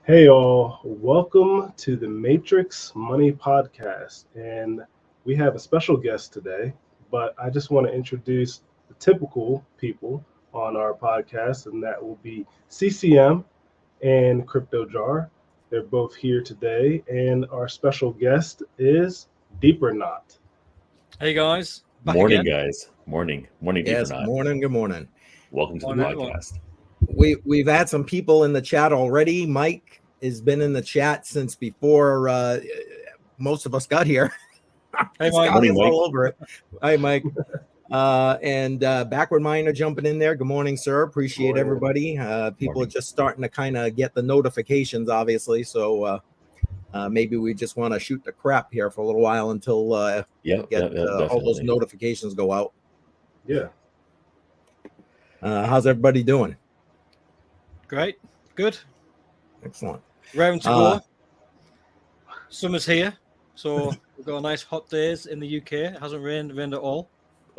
Hey all, welcome to the Matrix Money Podcast. And we have a special guest today, but I just want to introduce the typical people on our podcast, and that will be CCM and Crypto Jar. They're both here today, and our special guest is Deepernaut. Hey guys, back Morning, again. guys. Morning, Yes, Deepernaut. good morning. Welcome to the Morning, everyone. podcast. We've had some people in the chat already. Mike has been in the chat since before most of us got here. Hey Scott Mike. is all over it. Hi, Mike. And Backward Miner jumping in there. Good morning, sir. Appreciate Morning. everybody. People Morning. are just starting to kind of get the notifications, obviously. So maybe we just want to shoot the crap here for a little while until all those Definitely. notifications go out. Yeah. How's everybody doing? Great, good. Excellent. Round to go. Summer's here, so we've got a nice hot days in the UK. It hasn't rained at all.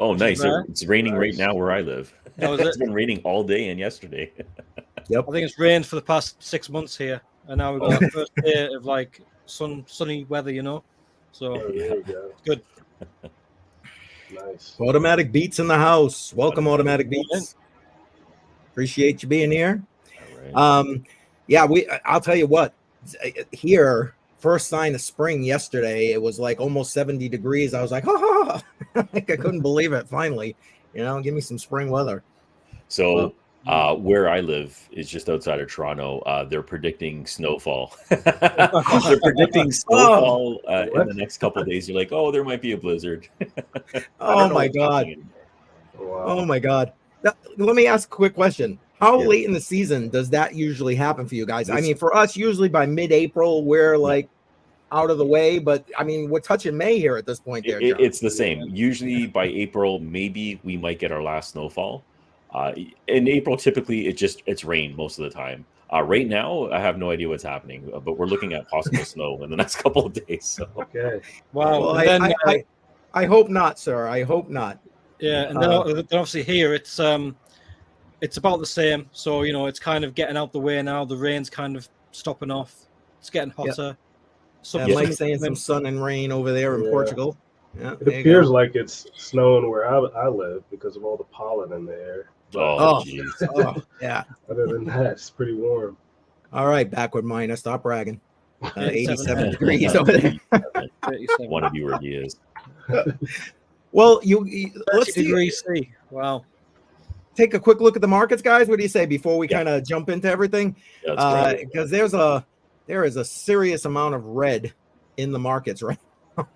Oh, nice. Rare. It's raining right Nice. now where I live. Oh, is It's it? been raining all day and yesterday. I think it's rained for the past 6 months here, and now we've got our first day of like sunny weather. So Oh, there you go. good. Nice. Automatic Beats in the house. Welcome, Automatic Morning. Beats. Appreciate you being here. All right. I'll tell you what, here, first sign of spring yesterday, it was like almost 70 degrees. I was like, oh, like I couldn't believe it. Finally, give me some spring weather. So where I live is just outside of Toronto. They're predicting snowfall. They're predicting snowfall in the next couple of days. You're like, oh, there might be a blizzard. I Oh don't know my what's God. happening. Wow. Oh my God. Now, let me ask a quick question. How Yeah. late in the season does that usually happen for you guys? I It's- mean, for us, usually by mid-April, we're like out of the way, but I mean, we're touching May here at this point there, John. It's the same. Usually by April, maybe we might get our last snowfall. In April, typically it's rain most of the time. Right now, I have no idea what's happening, but we're looking at possible snow in the next couple of days. So Okay. Wow. Well, and then, I hope not, sir. I hope not. yeah, and then obviously here it's about the same. So it's kind of getting out the way now. The rain's kind of stopping off. It's getting hotter. Yeah, Mike's saying some sun and rain over there in Yeah. Portugal. Yeah, It there you appears go. like it's snowing where I live because of all the pollen in the air. But oh, jeez. Oh, yeah. other than that, it's pretty warm. All right, Backward Miner, stop bragging. 87 87 degrees over there. 37. Want to be where he is. Well, let's 30 degrees C. Wow. take a quick look at the markets, guys. What do you say before we Yeah. kind of jump into everything? Yeah, that's great. Because there is a serious amount of red in the markets right now.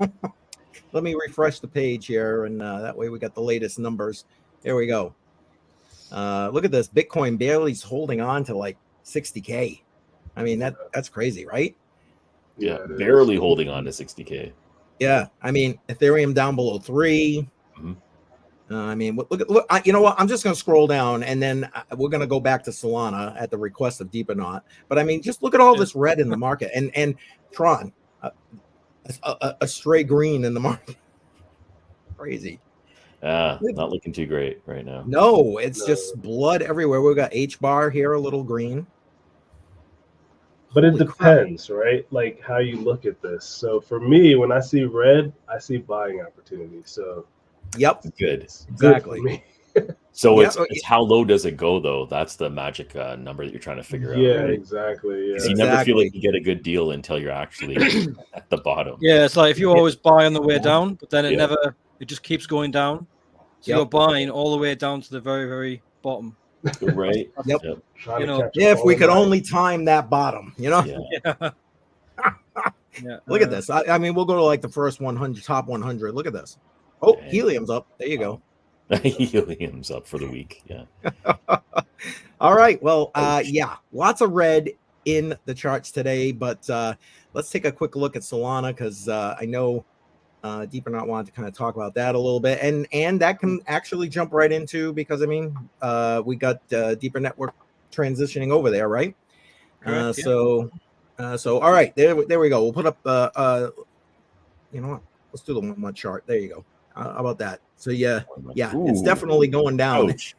Let me refresh the page here, and that way we got the latest numbers. There we go. Look at this. Bitcoin barely is holding on to like 60K. I mean, that's crazy, right? Yeah, it barely is. holding on to 60K. Yeah. I mean, Ethereum down below 3. Mhm. I mean, look. You know what? I'm just going to scroll down, and then we're going to go back to Solana at the request of Deepernaut. But I mean, just look at all this red in the market, and Tron, a stray green in the market. Crazy. Not looking too great right now. No, it's No. just blood everywhere. We've got H bar here, a little green. But it Holy crap. depends, right? Like how you look at this. So for me, when I see red, I see buying opportunity. So Yep, Good. it's Exactly. good for me. So Yeah, it's how low does it go though? That's the magic number that you're trying to figure Yeah, out. Right? exactly. 'Cause Yeah. you never feel Exactly. like you get a good deal until you're actually at the bottom. Yeah, it's like if you always buy on the way down, but then Yeah. it just keeps going down. So Yep. you're buying all the way down to the very, very bottom. Right? Yep. Trying You to know, catch a If we falling could knife. only time that bottom, Yeah. Yeah. Yeah. Look at this. I mean, we'll go to like the first 100, top 100. Look at this. Oh, Dang. helium's up. There you go. Helium's up for the week. Yeah. All right. Well, Ouch. yeah, lots of red in the charts today, but let's take a quick look at Solana because I know Deepernaut wanted to kind of talk about that a little bit, and that can actually jump right into because I mean we got Deeper Network transitioning over there, right? Correct, yeah. So all right, there we go. We'll put up you know what? Let's do the 1 month chart. There you go. How about that? So yeah, it's Ooh. definitely going down. Ouch.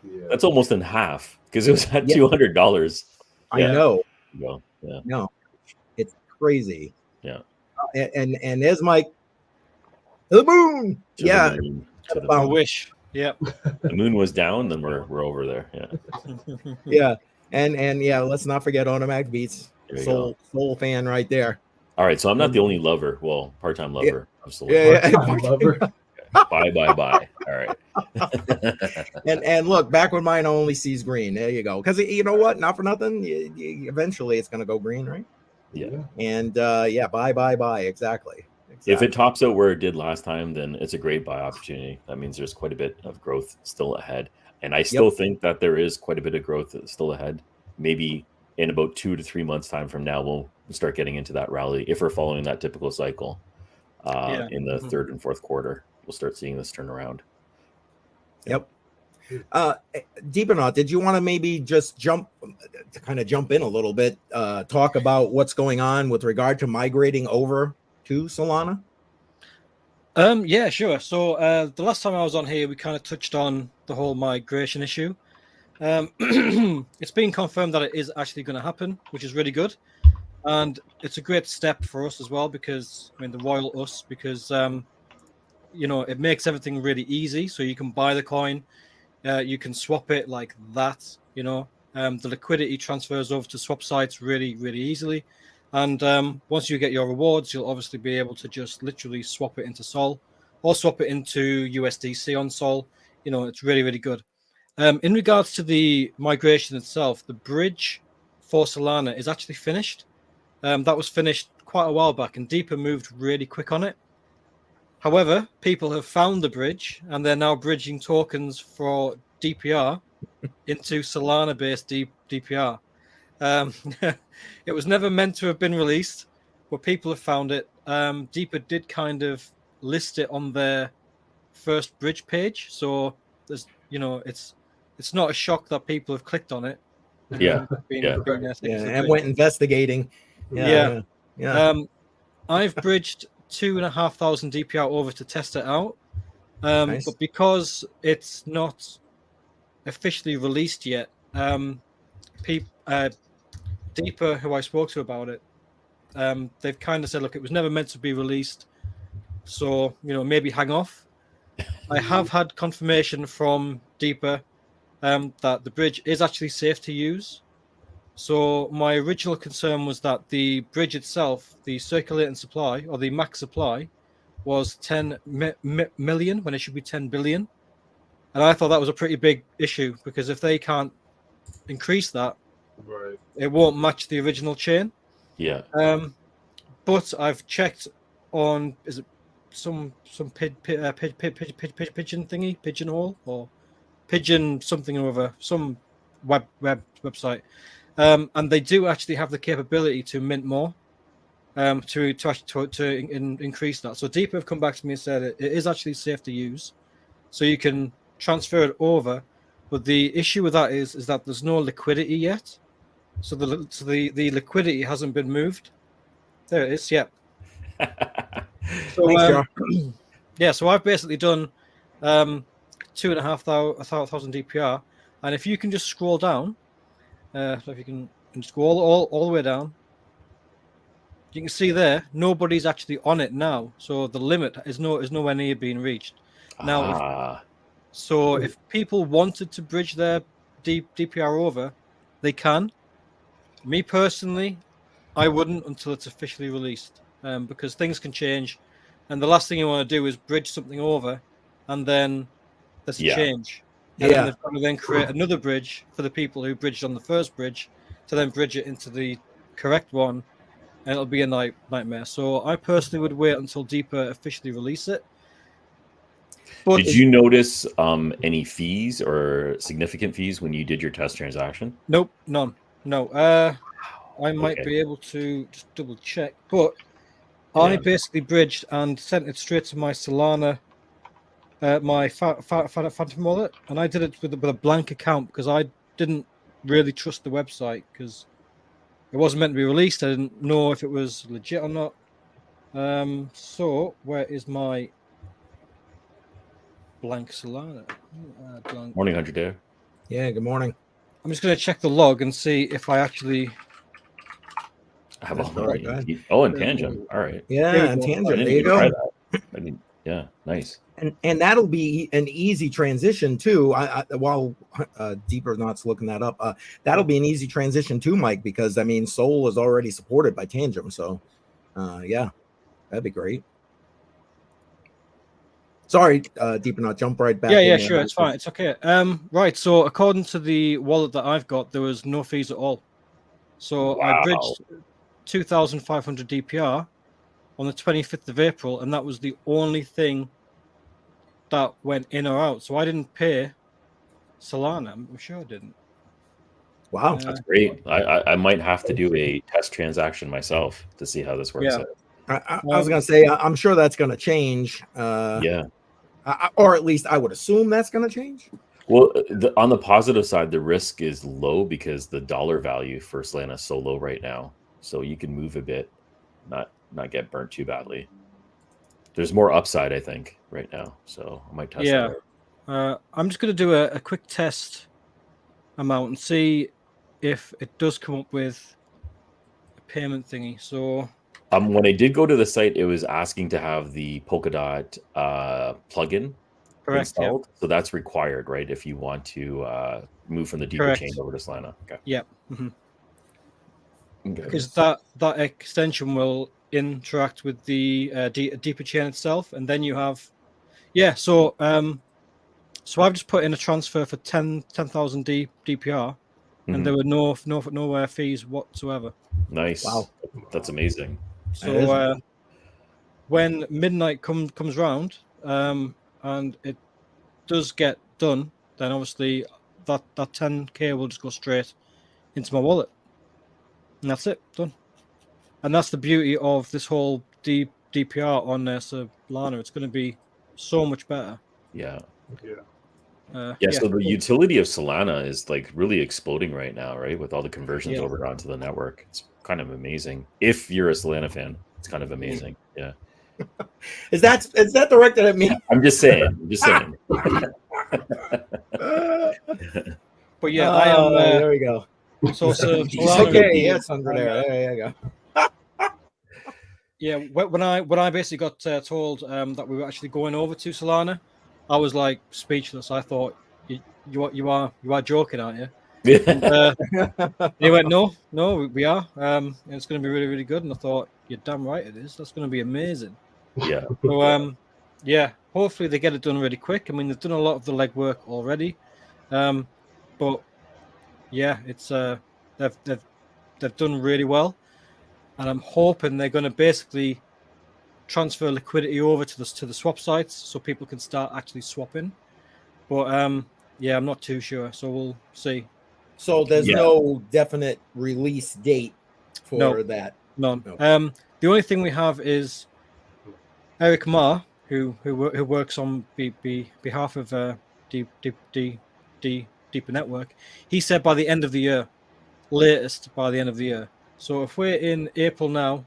Yeah. That's almost in half because it was at Yeah. $200. I know. Well, yeah. No, it's crazy. Yeah. And there's Mike. The moon. To the moon. To the I moon. wish. Yep. The moon was down, then we're over there. Yeah. Yeah. And yeah, let's not forget Automatic Beats. Soul fan right there. All right, so I'm not the only lover. Well, part-time lover of Soul. Lover. Bye. All right. and look, back when mine only sees green. There you go. Because you know what? Not for nothing. Eventually, it's going to go green, right? Yeah. And bye. Exactly. If it tops out where it did last time, then it's a great buy opportunity. That means there's quite a bit of growth still ahead. And I still think that there is quite a bit of growth still ahead. Maybe in about 2 to 3 months' time from now, we'll start getting into that rally. If we're following that typical cycle in the third and fourth quarter, we'll start seeing this turn around. Yep. Deepernaut, did you want to maybe just jump in a little bit, talk about what's going on with regard to migrating over to Solana? Yeah, sure. So the last time I was on here, we kind of touched on the whole migration issue. It's been confirmed that it is actually going to happen, which is really good. And it's a great step for us as well, because, I mean, the royal us, because, it makes everything really easy. So you can buy the coin, you can swap it like that, the liquidity transfers over to swap sites really, really easily. And once you get your rewards, you'll obviously be able to just literally swap it into Sol or swap it into USDC on Sol. It's really, really good. In regards to the migration itself, the bridge for Solana is actually finished. That was finished quite a while back, and Deeper moved really quick on it. However, people have found the bridge, and they're now bridging tokens for DPR into Solana-based DPR. It was never meant to have been released, but people have found it. Deeper did kind of list it on their first bridge page, so there's, it's not a shock that people have clicked on it. And went investigating. Yeah. I've bridged 2,500 DPR over to test it out, Nice. but because it's not officially released yet, Deeper, who I spoke to about it, they've kind of said, look, it was never meant to be released, so maybe hang off. I have had confirmation from Deeper that the bridge is actually safe to use. So my original concern was that the bridge itself, the circulating supply or the max supply, was 10 million when it should be 10 billion. And I thought that was a pretty big issue, because if they can't increase that, right, it won't match the original chain. Yeah. But I've checked on, is it some pigeon thingy, Pigeonhole, or Pigeon something or other, some website. And they do actually have the capability to mint more, to increase that. So Deeper have come back to me and said it is actually safe to use, so you can transfer it over. But the issue with that is that there's no liquidity yet. So the liquidity hasn't been moved. There it is. Yeah. So so I've basically done 2,500 DPR, and if you can just scroll down. So if you can just go all the way down, you can see there nobody's actually on it now. So the limit is nowhere near being reached. Now, if people wanted to bridge their DPR over, they can. Me personally, I wouldn't until it's officially released, because things can change, and the last thing you want to do is bridge something over, and then there's a change. And then they've got to then create another bridge for the people who bridged on the first bridge to then bridge it into the correct one, and it'll be a nightmare. So I personally would wait until Deeper officially release it. But did you notice any fees or significant fees when you did your test transaction? Nope, none. No. I might be able to just double check, but I basically bridged and sent it straight to my Solana. My Phantom wallet, and I did it with a blank account because I didn't really trust the website, because it wasn't meant to be released. I didn't know if it was legit or not. So where is my blank Solana? Morning, 100 Day. Yeah, good morning. I'm just going to check the log and see if I actually. I have That's all right, go ahead. and Tangent. All right. Yeah, and go. I Tangent. didn't There you even try go. that. I mean, yeah, nice. And that'll be an easy transition too. While Deepernaut's looking that up, that'll be an easy transition too, Mike, because I mean, Sol is already supported by Tangent, so yeah, that'd be great. Sorry, Deepernaut, jump right back. Yeah, sure, it's fine, it's okay. Right, so according to the wallet that I've got, there was no fees at all. So Wow. I bridged 2,500 DPR on the 25th of April, and that was the only thing that went in or out. So I didn't pay Solana. I'm sure I didn't. Wow, That's great. I might have to do a test transaction myself to see how this works Yeah. out. I was gonna say I'm sure that's gonna change. Yeah. Or at least I would assume that's gonna change. Well, on the positive side, the risk is low because the dollar value for Solana is so low right now. So you can move a bit, not get burnt too badly. There's more upside, I think, right now. So I might test that out. I'm just going to do a quick test amount and see if it does come up with a payment thingy. So when I did go to the site, it was asking to have the Polkadot plugin installed. So that's required, right? If you want to move from the Deeper chain over to Solana. Okay. Yeah. Mm-hmm. Okay. Because that extension will interact with the Deeper chain itself, and then you have, So I've just put in a transfer for 10,000 DPR, and there were no fees whatsoever. Nice. Wow, that's amazing. So when midnight comes round, and it does get done, then obviously that 10K will just go straight into my wallet, and that's it, done. And that's the beauty of this whole DPR on Solana. It's going to be so much better. Yeah. Yeah. So the utility of Solana is like really exploding right now, right? With all the conversions over onto the network. It's kind of amazing. If you're a Solana fan, it's kind of amazing. Yeah. Is that directed at me? I'm just saying. But yeah, I am. There we go. So okay, yes, under there. There you go. Yeah, when I basically got told that we were actually going over to Solana, I was like speechless. I thought you are joking, aren't you? And, he went, no, we are. It's going to be really, really good. And I thought, you're damn right it is. That's going to be amazing. Yeah. So hopefully they get it done really quick. I mean, they've done a lot of the legwork already, but yeah, it's they've done really well, and I'm hoping they're going to basically transfer liquidity over to the swap sites so people can start actually swapping. But I'm not too sure, so we'll see. So there's no definite release date for that. None. No. The only thing we have is Eric Ma, who works on behalf of Deeper Network. He said by the end of the year, latest by the end of the year. So if we're in April now,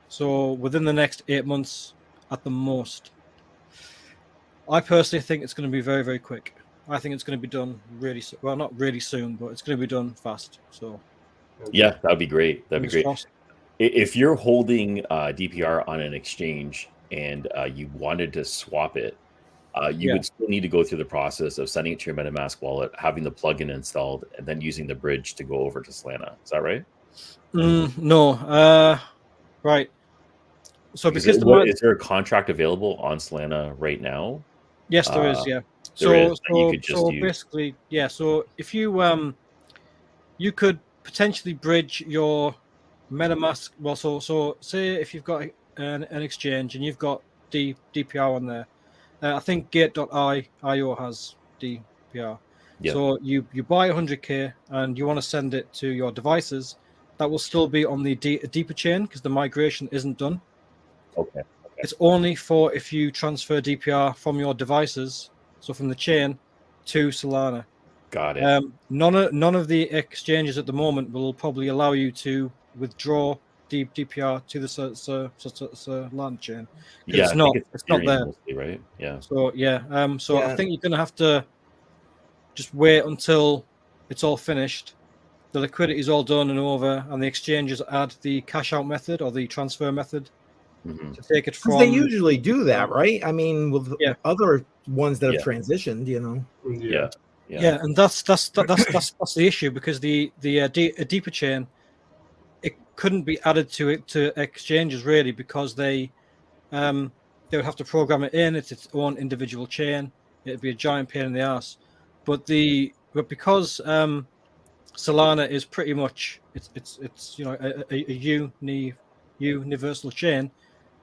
so within the next 8 months at the most. I personally think it's going to be very, very quick. I think it's going to be done well, not really soon, but it's going to be done fast. So yeah, that'd be great. That'd be great. Fast. If you're holding DPR on an exchange and you wanted to swap it, you would still need to go through the process of sending it to your MetaMask wallet, having the plugin installed, and then using the bridge to go over to Solana. Is that right? No. Right. So because is there a contract available on Solana right now? Yes, there is. Yeah. So basically, yeah. So if you you could potentially bridge your MetaMask. Well, so say if you've got an exchange and you've got DPR on there. I think Gate.io has DPR. Yeah. So you buy 100K and you want to send it to your devices. That will still be on the Deeper chain because the migration isn't done. Okay. It's only for if you transfer DPR from your devices, so from the chain to Solana. Got it. None of the exchanges at the moment will probably allow you to withdraw DPR to the Solana chain. Yeah, it's not there, mostly, right? Yeah. So I think you're going to have to just wait until it's all finished, the liquidity is all done and over, and the exchanges add the cash out method or the transfer method Mhm. to take it from. They usually do that, right? I mean, with Yeah. other ones that have Yeah. transitioned, you know. Yeah. Yeah, and that's the issue, because the a deeper chain, it couldn't be added to exchanges really, because they would have to program it in. It's its own individual chain. It'd be a giant pain in the ass. But because Solana is pretty much it's you know a universal chain,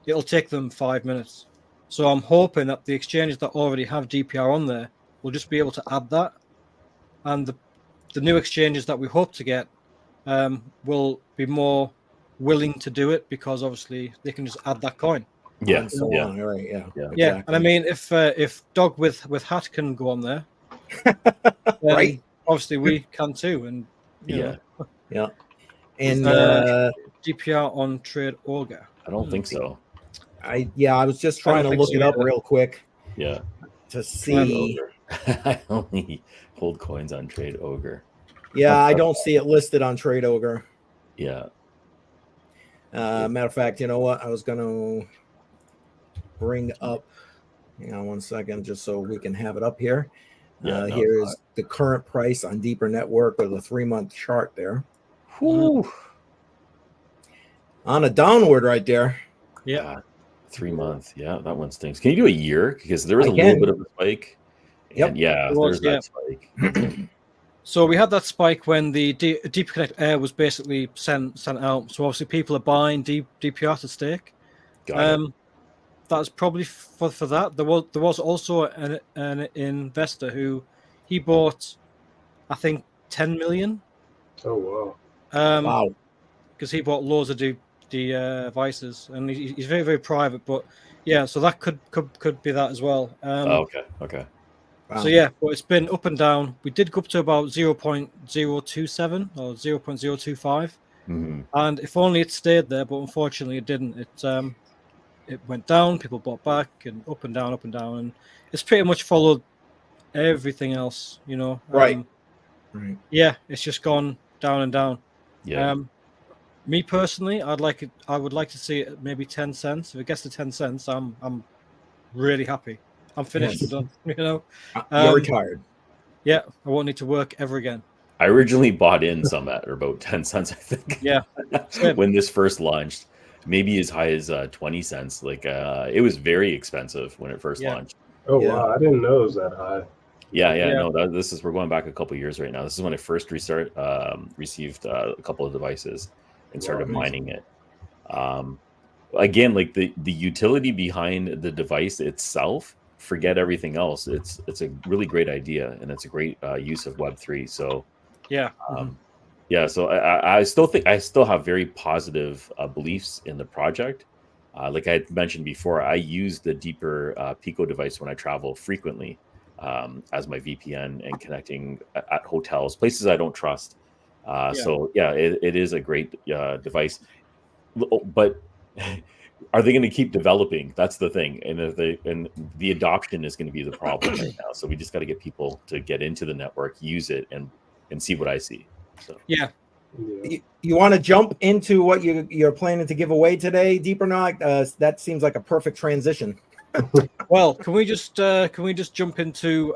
it'll take them 5 minutes. So I'm hoping that the exchanges that already have DPR on there will just be able to add that, and the new exchanges that we hope to get will be more willing to do it, because obviously they can just add that coin. Yeah. And so Yeah. on, right? Yeah. Yeah. Exactly. Yeah, and I mean, if Dog with hat can go on there, then Right. obviously we can too, and you know, Yeah. And DPR on Trade Auger. I don't think so. I was just I don't trying to think look so it up either. real quick Yeah. to see. I only hold coins on Trade Ogre. Yeah, I don't see it listed on Trade Ogre. Yeah. Matter of fact, you know what? I was going to bring up, hang on one second, just so we can have it up here. Yeah, no, here's the current price on Deeper Network, or the 3-month chart there. Whew. On a downward right there. Yeah. 3 months. Yeah, that one stinks. Can you do a year? Because there was I a can. little bit of a spike. Yep. And yeah, There was, there's that spike. So we had that spike when the Deeperconnect Air was basically sent out. So obviously people are buying DPR to stake. Got it. That's probably for that. There was also an investor who he bought, I think, 10 million. Oh wow. Wow. Because he bought loads of devices, and he's very, very private. But yeah, so that could be that as well. Okay. Wow. So yeah, but it's been up and down. We did go up to about 0.027 or 0.025, and if only it stayed there. But unfortunately, it didn't. It went down. People bought back, and up and down, and it's pretty much followed everything else. You know. Right. Yeah, it's just gone down and down. Yeah. Me personally, I would like to see it maybe 10 cents. If it gets to 10 cents, I'm really happy. I'm finished. Yes. We're done. You know, You're retired. Yeah, I won't need to work ever again. I originally bought in some at about 10 cents, I think. Yeah. When this first launched, maybe as high as 20 cents. Like it was very expensive when it first launched. Oh wow, I didn't know it was that high. Yeah. No, we're going back a couple of years right now. This is when I first received a couple of devices and started mining it. Again, like the utility behind the device itself, forget everything else. It's a really great idea, and it's a great use of Web3. So yeah. So I still have very positive beliefs in the project. Like I had mentioned before, I use the Deeper Pico device when I travel frequently as my VPN and connecting at hotels, places I don't trust. So yeah, it is a great device. But are they going to keep developing? That's the thing, and the adoption is going to be the problem right now. So we just got to get people to get into the network, use it, and see what I see. So yeah. You want to jump into what you're planning to give away today, Deepernaut? That seems like a perfect transition. Well, can we just jump into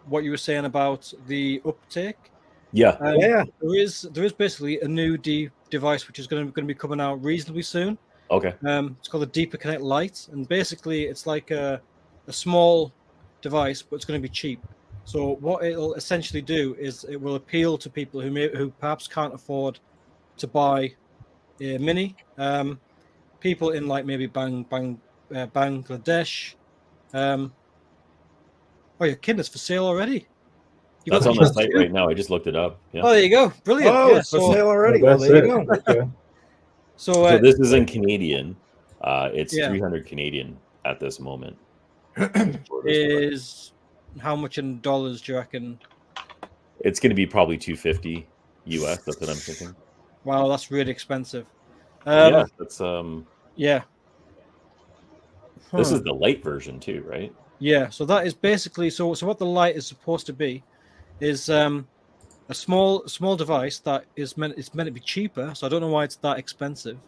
what you were saying about the uptake? Yeah. There is basically a new device which is going to be coming out reasonably soon. Okay. It's called the Deeperconnect Lite, and basically it's like a small device, but it's going to be cheap. So what it'll essentially do is it will appeal to people who perhaps can't afford to buy a mini. People in like maybe Bangladesh. Oh, your kid is for sale already. That's on the site right now. I just looked it up. Yeah. Oh, there you go. Brilliant. Oh, it's for sale already. Well, there you go. Okay. So this is in Canadian. It's 300 Canadian at this moment. Is how much in dollars do you reckon? It's going to be probably 250 US. That's what I'm thinking. Wow, that's really expensive. Yeah, that's yeah. This is the light version too, right? Yeah. So that is basically so what the light is supposed to be is a small device that it's meant to be cheaper. So I don't know why it's that expensive.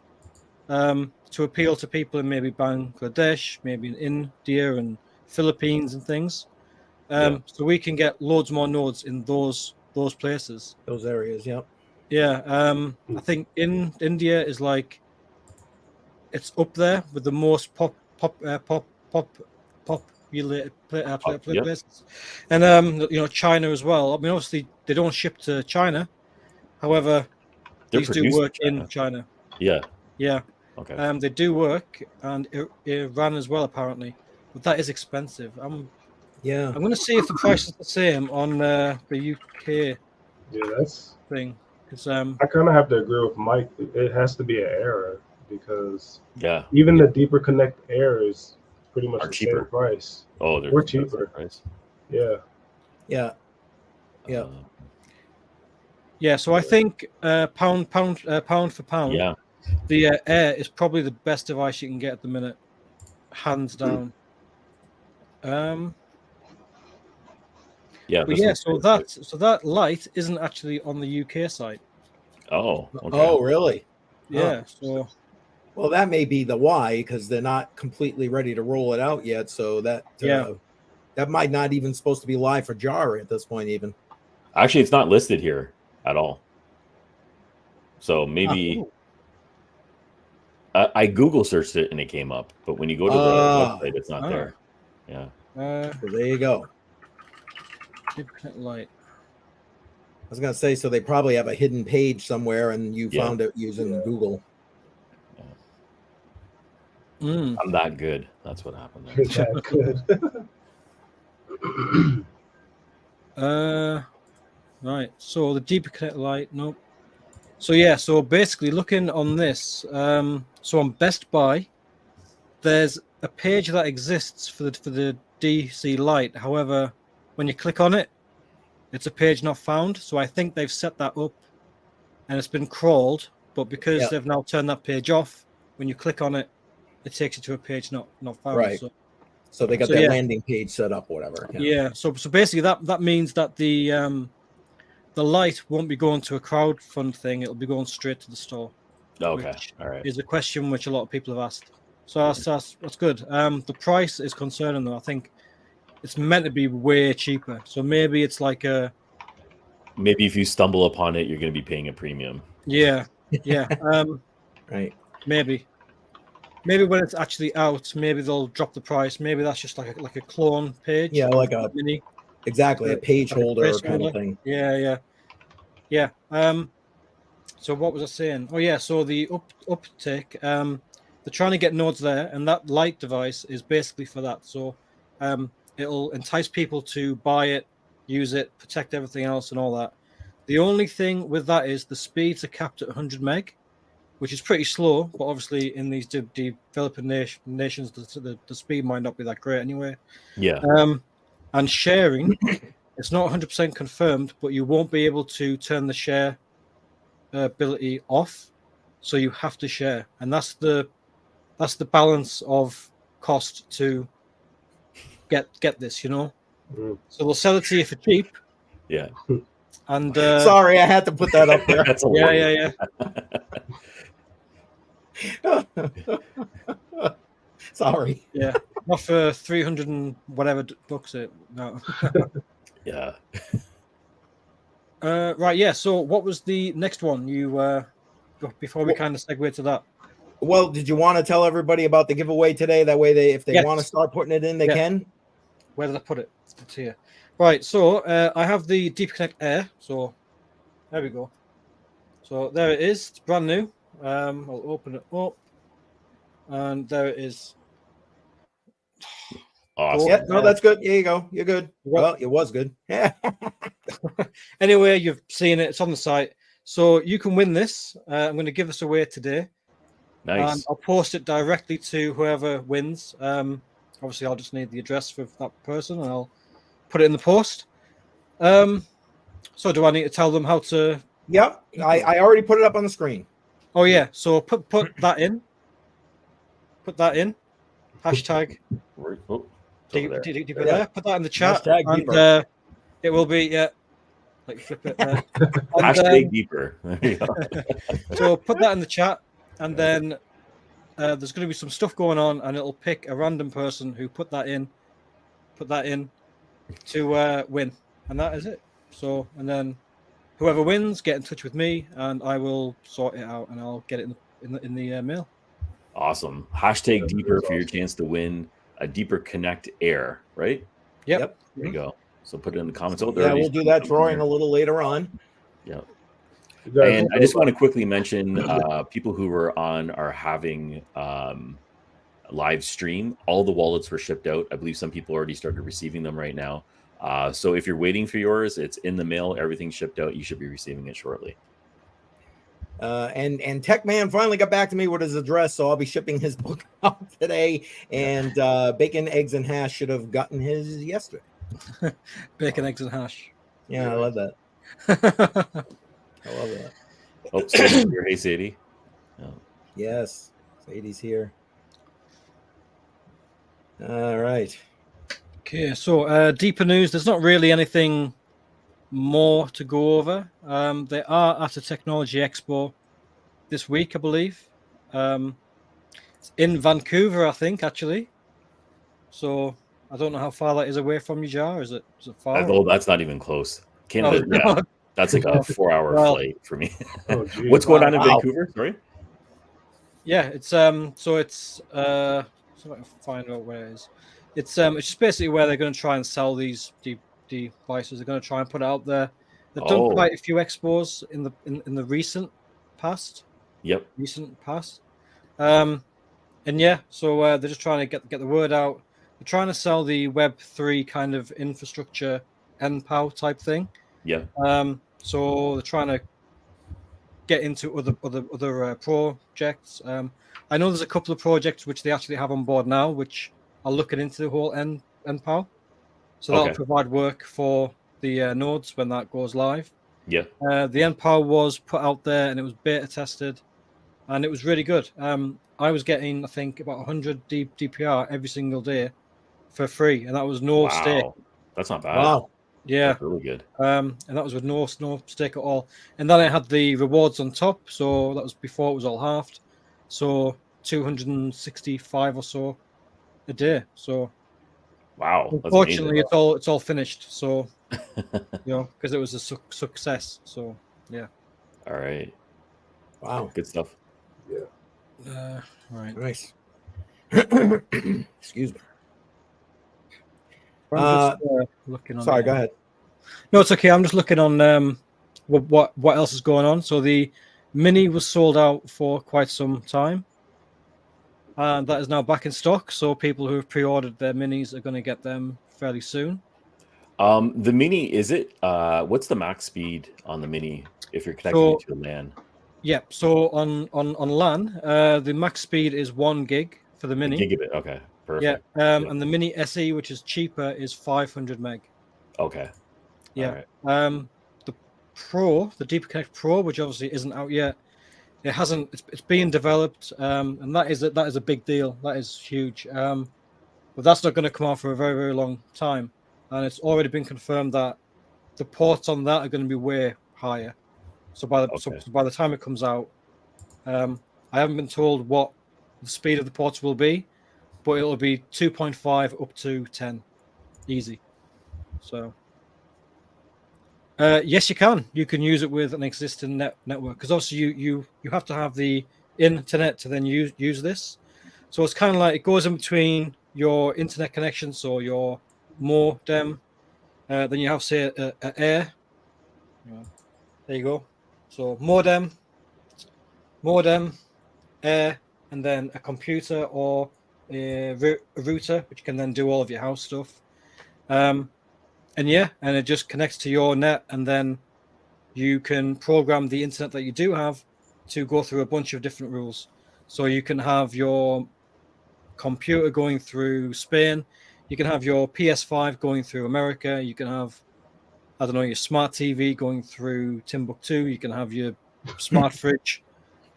To appeal to people in maybe Bangladesh, maybe in India and Philippines and things. So we can get loads more nodes in those places. Those areas, yep. Yeah. I think in India is like it's up there with the most populated places, and China as well. I mean, obviously they don't ship to China, however, They're these do produced work in China. Yeah. Yeah. Okay. They do work, and Iran as well apparently, but that is expensive. Yeah. I'm going to see if the price is the same on the UK Yeah, that's. thing. Because I kind of have to agree with Mike. It has to be an error because Yeah. even the Deeper Connect Air is pretty much Are the cheaper. same price. Oh, they're Or cheaper. Price. Yeah. Yeah. Yeah. Yeah, so I think pound for pound, Yeah. the Air is probably the best device you can get at the minute, hands down. Yeah. But yeah, so that light isn't actually on the UK site. Oh. Okay. Oh, really? Yeah. So. Well, that may be the why, because they're not completely ready to roll it out yet. So that that might not even supposed to be live for Jar at this point, even. Actually, it's not listed here at all. So maybe I Google searched it and it came up, but when you go to the website, it's not there. Yeah. So there you go. Light. I was gonna say, so they probably have a hidden page somewhere, and you found it using Google. I'm that good. That's what happened there. That good. Right. So the Deeper Connect Light. Nope. So yeah. So basically, looking on this. So on Best Buy, there's a page that exists for the DC Light. However, when you click on it, it's a page not found. So I think they've set that up, and it's been crawled. But because they've now turned that page off, when you click on it, it takes you to a page not found. Right. So they got that landing page set up, whatever. Yeah. So basically that means that the light won't be going to a crowdfund thing. It'll be going straight to the store. Okay. All right. Is a question which a lot of people have asked. So that's good. The price is concerning though. I think it's meant to be way cheaper. So maybe it's like maybe if you stumble upon it, you're going to be paying a premium. Yeah. Yeah. Right. Maybe when it's actually out, maybe they'll drop the price. Maybe that's just like a clone page. Yeah, like a mini. Exactly, a page holder kind of thing. Yeah. So what was I saying? Oh yeah, so the uptick, they're trying to get nodes there, and that light device is basically for that. So it'll entice people to buy it, use it, protect everything else, and all that. The only thing with that is the speeds are capped at 100 meg, which is pretty slow. But obviously, in these developing nations, the speed might not be that great anyway. Yeah. And sharing, it's not 100% confirmed, but you won't be able to turn the share ability off, so you have to share, and that's the balance of cost to get this, So they'll sell it to you for cheap. Yeah. And sorry, I had to put that up there. That's yeah. Sorry. Yeah, not for 300 and whatever bucks it. No. Yeah. Right. Yeah. So, what was the next one you before we kind of segue to that? Well, did you want to tell everybody about the giveaway today? That way, if they want to start putting it in, they can. Where did I put it? It's here. Right. So, I have the Deep Connect Air. So, there we go. So there it is. It's brand new. I'll open it up, and there it is. Awesome. Yeah, no, that's good. There you go. You're good. Well, it was good. Yeah. Anyway, you've seen it. It's on the site. So you can win this. I'm going to give this away today. Nice. And I'll post it directly to whoever wins. Obviously, I'll just need the address for that person, and I'll put it in the post. So do I need to tell them how to? Yep. I already put it up on the screen. Oh, yeah. So put that in. Put that in. Hashtag. There. Put that in the chat, Hashtag and it will be Like flip it. Hashtag deeper. There you go. So put that in the chat, and then there's going to be some stuff going on, and it'll pick a random person who put that in to win, and that is it. So, and then whoever wins, get in touch with me, and I will sort it out, and I'll get it in the mail. Awesome. Hashtag deeper for your chance to win a Deeper Connect Air, right? Yep. There you go. So put it in the comments. Oh, Yeah, we'll do that drawing a little later on. Yeah. And I just want to quickly mention people who were on are having live stream. All the wallets were shipped out. I believe some people already started receiving them right now. So if you're waiting for yours, it's in the mail. Everything's shipped out. You should be receiving it shortly. And Tech Man finally got back to me with his address, so I'll be shipping his book out today. And Bacon, Eggs, and Hash should have gotten his yesterday. Bacon, eggs, and hash. Yeah, I love that. I love that. Oh, Sadie, hey, Sadie. Oh. Yes, Sadie's here. All right. Okay, so deeper news. There's not really anything more to go over. They are at a technology expo this week, I believe. It's in Vancouver, I think, actually. So I don't know how far that is away from you, Jar. Is it far? Oh, that's not even close. Canada, yeah, that's like a 4-hour flight for me. What's going on in Vancouver? Sorry. Yeah, it's so it's so I can find out where it is. It's just basically where they're going to try and sell these devices. They're going to try and put it out there. They've done quite a few expos in the recent past. Yep. Recent past. And yeah, so they're just trying to get the word out. They're trying to sell the Web3 kind of infrastructure NPOW type thing. Yeah. So they're trying to get into other projects. I know there's a couple of projects which they actually have on board now, which are looking into the whole NPOW. So that'll provide work for the nodes when that goes live. Yeah. The NPOW was put out there and it was beta tested, and it was really good. I was getting, I think, about 100 DPR every single day for free, and that was no stake. That's not bad. Wow. Yeah. That's really good. And that was with no stake at all. And then I had the rewards on top, so that was before it was all halved. So 265 or so a day. So wow. Unfortunately, it's all finished. So because it was a success. So yeah. All right. Wow. Good stuff. Yeah. Right. Nice. Excuse me. Looking on. Sorry, go ahead. No, it's okay. I'm just looking on what else is going on. So the Mini was sold out for quite some time, and that is now back in stock. So people who have pre-ordered their Minis are going to get them fairly soon. The Mini, is it? What's the max speed on the Mini if you're connecting to a LAN? Yeah. So on LAN, the max speed is 1 gig for the Mini. Gigabit. Okay. Perfect. Yeah. And the Mini SE, which is cheaper, is 500 meg. Okay. Yeah. Right. The Pro, the Deeperconnect Pro, which obviously isn't out yet, it hasn't. It's being developed, and that is a big deal. That is huge. But that's not going to come out for a very, very long time, and it's already been confirmed that the ports on that are going to be way higher. So by the time it comes out, I haven't been told what the speed of the ports will be, but it'll be 2.5 up to 10, easy. So. Yes, you can. You can use it with an existing network, because also you have to have the internet to then use this. So it's kind of like it goes in between your internet connection, so your modem. Then you have, say, a Air. There you go. So modem, Air, and then a computer or a router, which can then do all of your house stuff. And it just connects to your net, and then you can program the internet that you do have to go through a bunch of different rules. So you can have your computer going through Spain, you can have your PS5 going through America, you can have, I don't know, your smart TV going through Timbuktu, you can have your smart fridge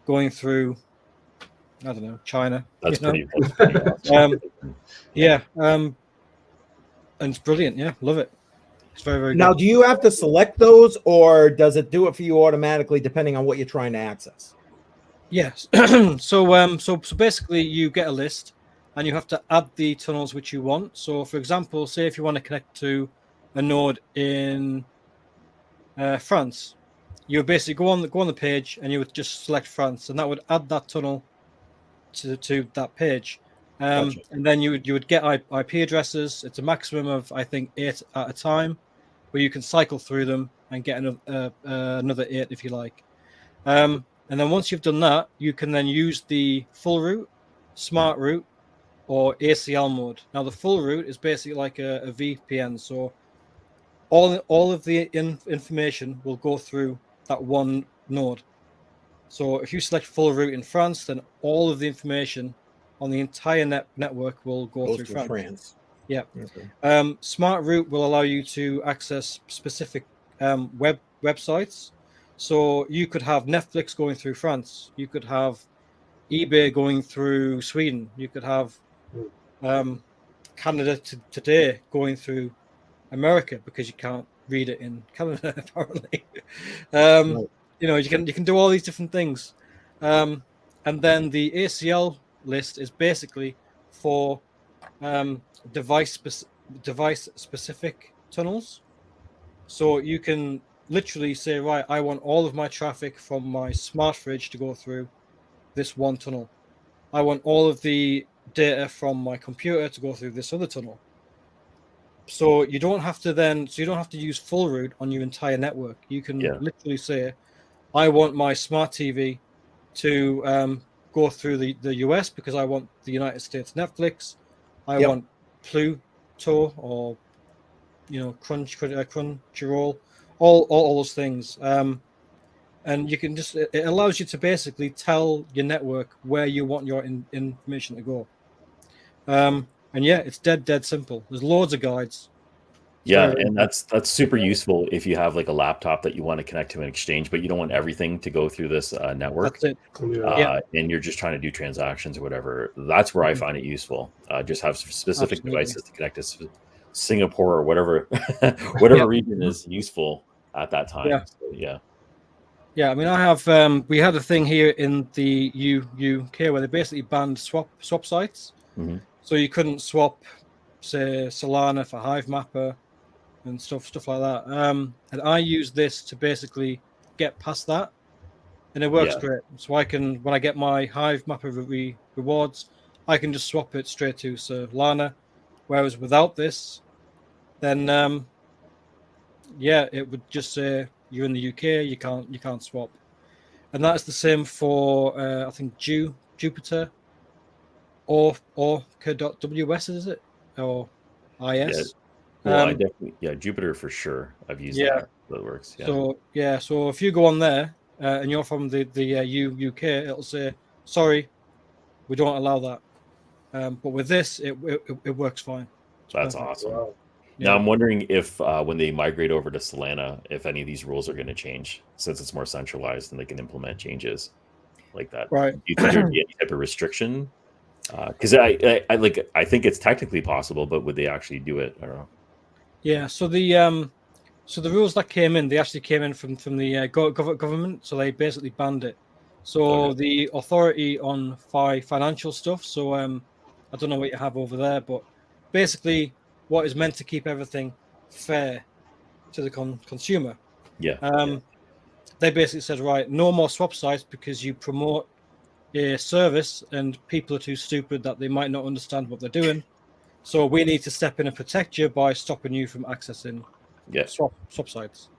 going through, I don't know, China. That's pretty awesome. And it's brilliant. Yeah, love it. It's very, very Now, good. do you have to select those, or does it do it for you automatically depending on what you're trying to access? Yes. So basically, you get a list, and you have to add the tunnels which you want. So, for example, say if you want to connect to a node in France, you would basically go on the page, and you would just select France, and that would add that tunnel to that page. Gotcha. And then you would get IP addresses. It's a maximum of, I think, 8 at a time, where you can cycle through them and get another 8 if you like. And then once you've done that, you can then use the full route, smart route, or ACL mode. Now, the full route is basically like a VPN. So all of the information will go through that one node. So if you select full route in France, then all of the information on the entire network will go Goes through through France. France. Yeah. Okay. Smart route will allow you to access specific websites. So you could have Netflix going through France. You could have eBay going through Sweden. You could have Canada Today going through America, because you can't read it in Canada apparently. You know, you can do all these different things. And then the ACL list is basically for device specific tunnels. So you can literally say, right, I want all of my traffic from my smart fridge to go through this one tunnel. I want all of the data from my computer to go through this other tunnel. So you don't have to use full route on your entire network. You can literally say, I want my smart TV to go through the US because I want the United States Netflix. I want Pluto, or Crunchyroll, all those things. And you can just, it allows you to basically tell your network where you want your information to go. And yeah, it's dead simple. There's loads of guides. Yeah, and that's super useful if you have like a laptop that you want to connect to an exchange, but you don't want everything to go through this network. That's it. And you're just trying to do transactions or whatever. That's where I find it useful. Just have specific devices to connect to Singapore or whatever region is useful at that time. Yeah. So, yeah. I mean, I have we had a thing here in the UK where they basically banned swap sites. Mm-hmm. So you couldn't swap, say, Solana for Hive Mapper and stuff like that. And I use this to basically get past that, and it works great. So I can, when I get my Hive Mapper rewards, I can just swap it straight to Solana. Whereas without this, then it would just say you're in the UK, you can't swap. And that's the same for I think Jupiter or .ws, is it, or IS? Well, I definitely Jupiter for sure. I've used that. That works. Yeah. So if you go on there and you're from the UK, it'll say, sorry, we don't allow that. But with this, it works fine. That's awesome. Wow. Now I'm wondering if when they migrate over to Solana, if any of these rules are going to change, since it's more centralized and they can implement changes like that. Right. Do you think there'd be any type of restriction? Because I think it's technically possible, but would they actually do it? I don't know. Yeah. So the rules that came in, they actually came in from the government. So they basically banned it. So the authority on financial stuff. So I don't know what you have over there, but basically what is meant to keep everything fair to the consumer. They basically said, right, no more swap sites because you promote a service and people are too stupid that they might not understand what they're doing. So we need to step in and protect you by stopping you from accessing swap sites.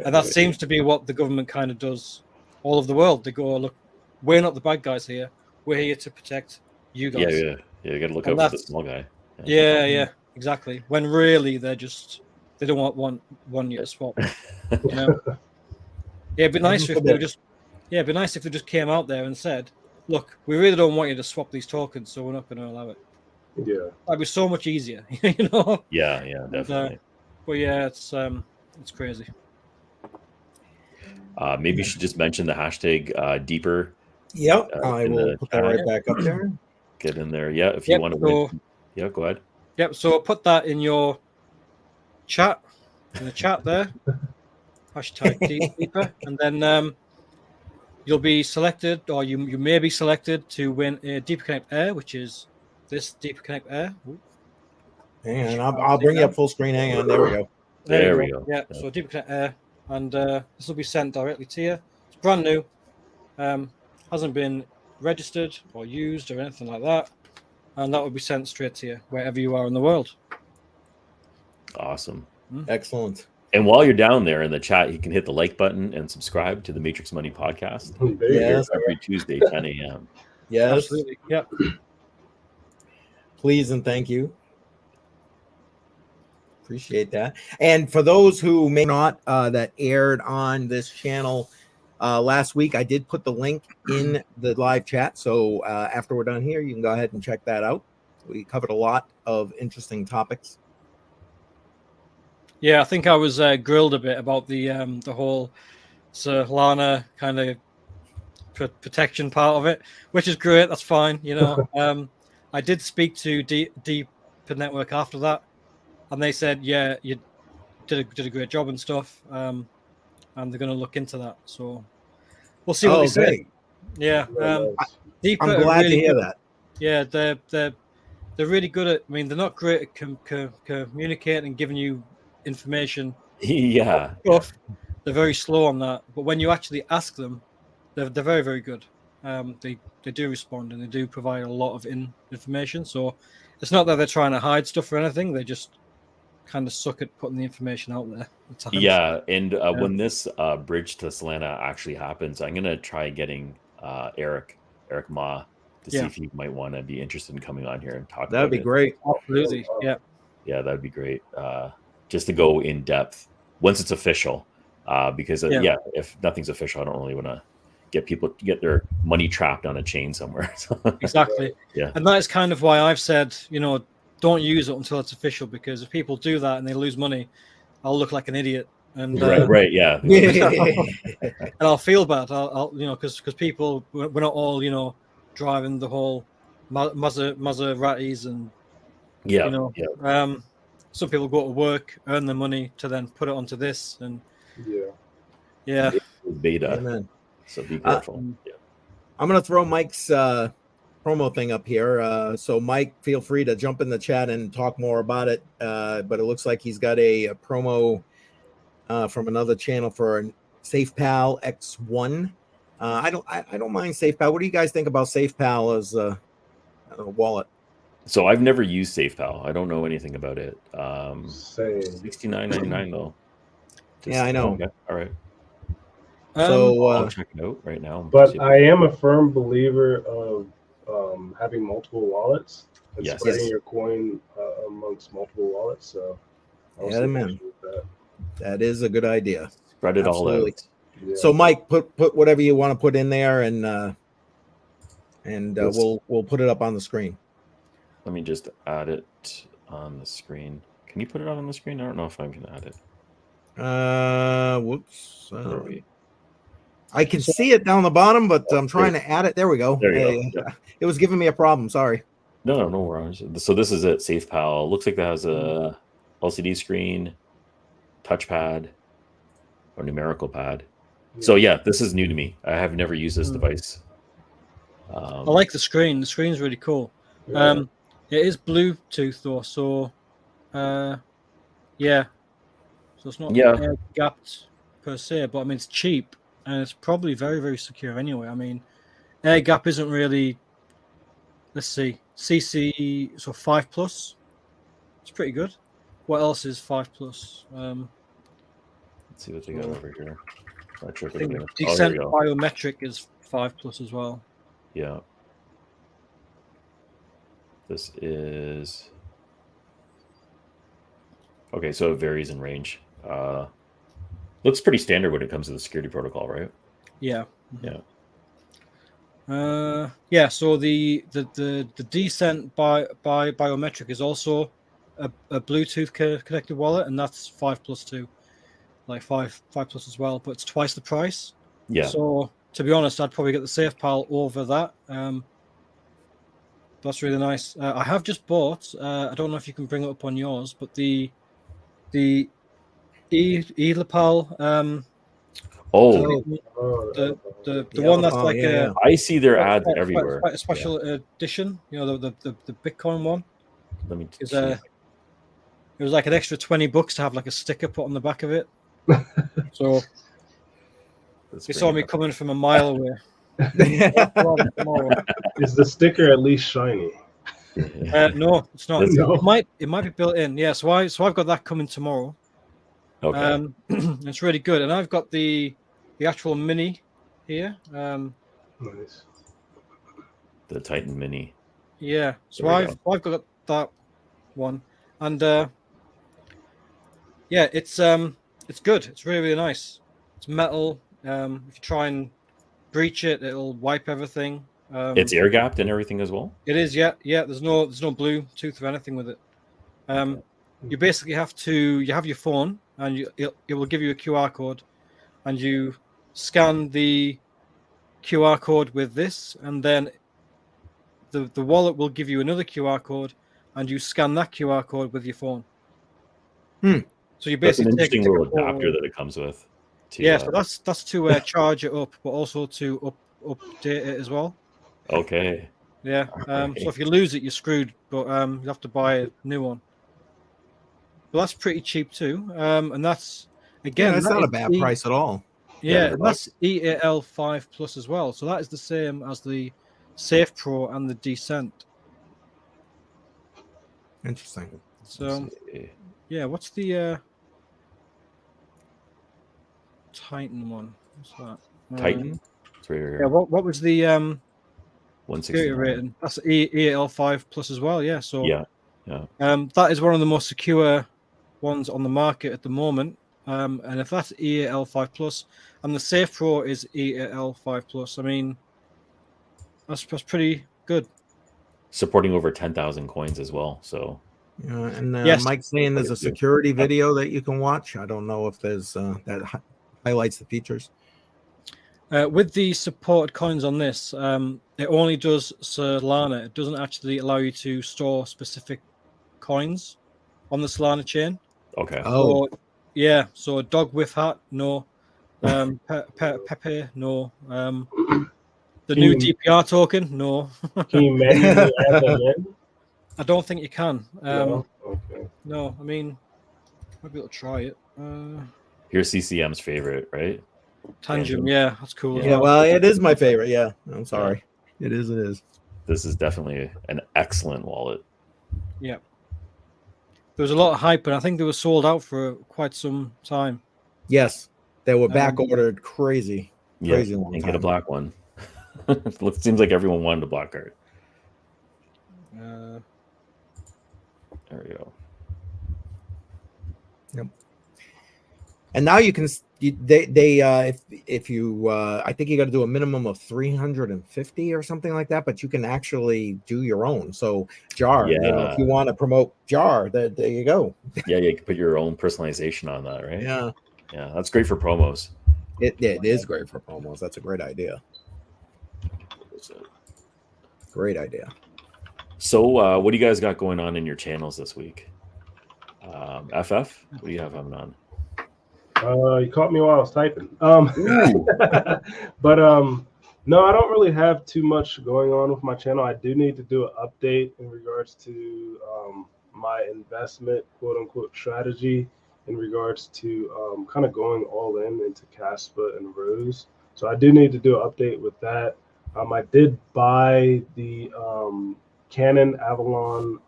And that seems to be what the government kind of does all over the world. They go, look, we're not the bad guys here. We're here to protect you guys. Yeah. You got to look out for the small guy. Yeah, exactly. When really they don't want you to swap. You know? Yeah, it'd be nice if they just came out there and said, look, we really don't want you to swap these tokens, so we're not going to allow it. Yeah, that'd be so much easier, you know. Yeah, definitely. But yeah, it's crazy. Maybe you should just mention the hashtag Deeper. Yep, I will put that right back up there. Get in there, if you want to. Go ahead. Yep. So put that in your chat. in the chat there. Hashtag Deeper, and then you'll be selected, or you may be selected to win a Deeperconnect Air, which is this Deeperconnect Air. Ooh. Hang on, I'll bring you up full screen. Hang on, there we go. There we go. Yeah, so Deeperconnect Air, and this will be sent directly to you. It's brand new, hasn't been registered or used or anything like that, and that will be sent straight to you wherever you are in the world. Awesome. Excellent. And while you're down there in the chat, you can hit the like button and subscribe to the Matrix Money Podcast. Yes. Every Tuesday, 10 a.m. Yes. Absolutely. Yep. Please and thank you. Appreciate that. And for those who may not, that aired on this channel last week, I did put the link in the live chat. So after we're done here, you can go ahead and check that out. We covered a lot of interesting topics. Yeah, I think I was grilled a bit about the whole Solana kind of protection part of it, which is great. That's fine. You know, I did speak to Deeper Network after that, and they said, yeah, you did a great job and stuff, and they're going to look into that. So we'll see what they say. Yeah, Deeper. I'm glad really to hear good. that. Yeah, they're really good at. I mean, they're not great at communicating and giving you information. Yeah. They're very slow on that, but when you actually ask them, they're very, very good. They do respond, and they do provide a lot of information. So it's not that they're trying to hide stuff or anything. They just kind of suck at putting the information out there at times. Yeah, and when this bridge to Solana actually happens, I'm gonna try getting Eric Ma to see if he might want to be interested in coming on here and talk. That'd be great. Absolutely. Yeah. Yeah, that'd be great. Just to go in depth once it's official, because if nothing's official, I don't really want to get people to get their money trapped on a chain somewhere. Exactly. Yeah, and that is kind of why I've said, you know, don't use it until it's official, because if people do that and they lose money, I'll look like an idiot. And right, yeah. And I'll feel bad. I'll you know, because people, we're not all, you know, driving the whole Maseratis and you know, some people go to work, earn the money to then put it onto this, and beta. Amen. So be careful. I'm gonna throw Mike's promo thing up here. So Mike, feel free to jump in the chat and talk more about it. But it looks like he's got a promo from another channel for SafePal X1. I don't mind SafePal. What do you guys think about SafePal as a wallet? So I've never used SafePal. I don't know anything about it. $69.99 though. I know. Okay. All right. So I'll check it out right now. But I am a firm believer of having multiple wallets and spreading your coin amongst multiple wallets. So that is a good idea. Spread it all out. Yeah. So Mike, put whatever you want to put in there, and we'll put it up on the screen. Let me just add it on the screen. Can you put it on the screen? I don't know if I can add it. Whoops. I can see it down the bottom, but I'm trying to add it. There we go. There you go. It was giving me a problem. Sorry. No worries. So this is it. SafePal. Looks like that has a LCD screen, touchpad, or numerical pad. So yeah, this is new to me. I have never used this device. I like the screen. The screen's really cool. Yeah. It is Bluetooth though, so so it's not air gapped per se, but I mean it's cheap and it's probably very, very secure anyway. I mean, air gap isn't really. Let's see, CC, so 5+. It's pretty good. What else is 5+? Let's see what they got over here. I think Decent Biometric is 5+ as well. Yeah. This is okay, so it varies in range. Looks pretty standard when it comes to the security protocol, right? Yeah. Yeah. So the Decent Biometric is also a Bluetooth connected wallet, and that's 5+ too, like 5+ as well, but it's twice the price. Yeah. So to be honest, I'd probably get the SafePal over that. That's really nice. I have just bought. I don't know if you can bring it up on yours, but the Lapal. Oh, The Yeah, one that's oh, like yeah, I see their ads everywhere. quite a special edition. You know, the Bitcoin one Let me is see. it was like an extra $20 to have like a sticker put on the back of it. So Let's they bring saw it me up. coming from a mile away. yeah. Tomorrow. Is the sticker at least shiny? No, it's not. No. It might be built in. Yeah, so I've got that coming tomorrow. Okay. It's really good, and I've got the actual mini here. Nice. The Titan Mini. Yeah, so There we I've got that one, and yeah, it's good. It's really, really nice. It's metal. If you try and breach it, it'll wipe everything. It's air gapped and everything as well. It is, yeah. There's no Bluetooth or anything with it. You basically you have your phone, and it will give you a QR code, and you scan the QR code with this, and then the wallet will give you another QR code, and you scan that QR code with your phone. So you That's an basically interesting take a little photo. adapter that it comes with. Yeah, so that's to charge it up, but also to update it as well. Okay. Yeah. So if you lose it, you're screwed. But you have to buy a new one. But that's pretty cheap too. And that's again, That's not a bad price at all. Yeah, $100 and that's EAL 5 Plus as well. So that is the same as the Safe Pro and the Descent. Interesting. So yeah, what's the Titan one? What's that? Titan. It's right here. Yeah, what was the security 169. rating? That's EAL 5 Plus as well. Yeah, so Yeah. that is one of the most secure ones on the market at the moment. And if that's EAL 5 Plus and the Safe Pro is EAL 5 Plus, I mean, that's pretty good. Supporting over 10,000 coins as well. So Yeah, and Yes. Mike's saying there's a security video that you can watch. I don't know if there's that highlights the features. With the supported coins on this, it only does Solana. It doesn't actually allow you to store specific coins on the Solana chain. okay. Oh, So, yeah. So dog with hat, no. Pepe, no. The new DPR token, no. Can you manually add them in? I don't think you can. No. Okay. No, I mean, maybe I'll try it. Here's CCM's favorite, right? Tangent, yeah, that's cool. as yeah. Well, it is my favorite. Yeah, I'm sorry. Yeah. It is. It is. This is definitely an excellent wallet. Yeah. There was a lot of hype, and I think they were sold out for quite some time. Yes, they were back ordered crazy. Yeah, Crazy long and time. get a black one. It seems like everyone wanted a black card. There we go. Yep. And now you can if you I think you got to do a minimum of 350 or something like that, but you can actually do your own. So jar, if you want to promote jar, there you go. Yeah, you can put your own personalization on that, right? Yeah, that's great for promos. It is great for promos. That's a great idea. Great idea. So what do you guys got going on in your channels this week? FF, what do you have coming on? You caught me while I was typing. But no, I don't really have too much going on with my channel. I do need to do an update in regards to my investment, quote unquote, strategy in regards to kind of going all in into Caspa and Rose. So I do need to do an update with that. I did buy the Canon Avalon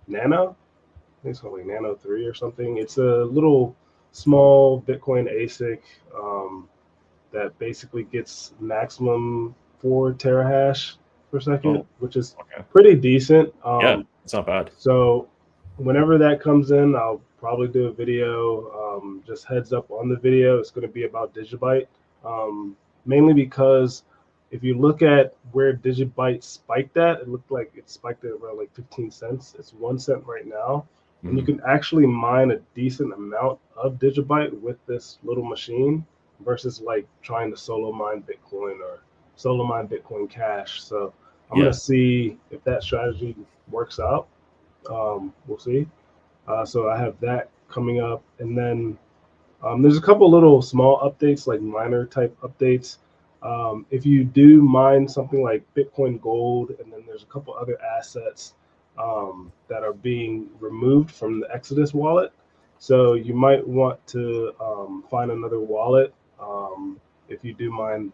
Nano. I think it's called like Nano 3 or something. It's a little small Bitcoin ASIC that basically gets maximum 4 terahash per second, which is pretty decent. Yeah, it's not bad. So whenever that comes in, I'll probably do a video. Just heads up on the video, it's going to be about Digibyte, mainly because if you look at where Digibyte spiked at, it looked like it spiked at around like 15 cents. It's 1 cent right now. And you can actually mine a decent amount of Digibyte with this little machine versus like trying to solo mine Bitcoin or solo mine Bitcoin Cash. So I'm going to see if that strategy works out. We'll see. So I have that coming up. And then There's a couple little small updates, like minor type updates. If you do mine something like Bitcoin Gold, and then there's a couple other assets that are being removed from the Exodus wallet. So you might want to find another wallet if you do mine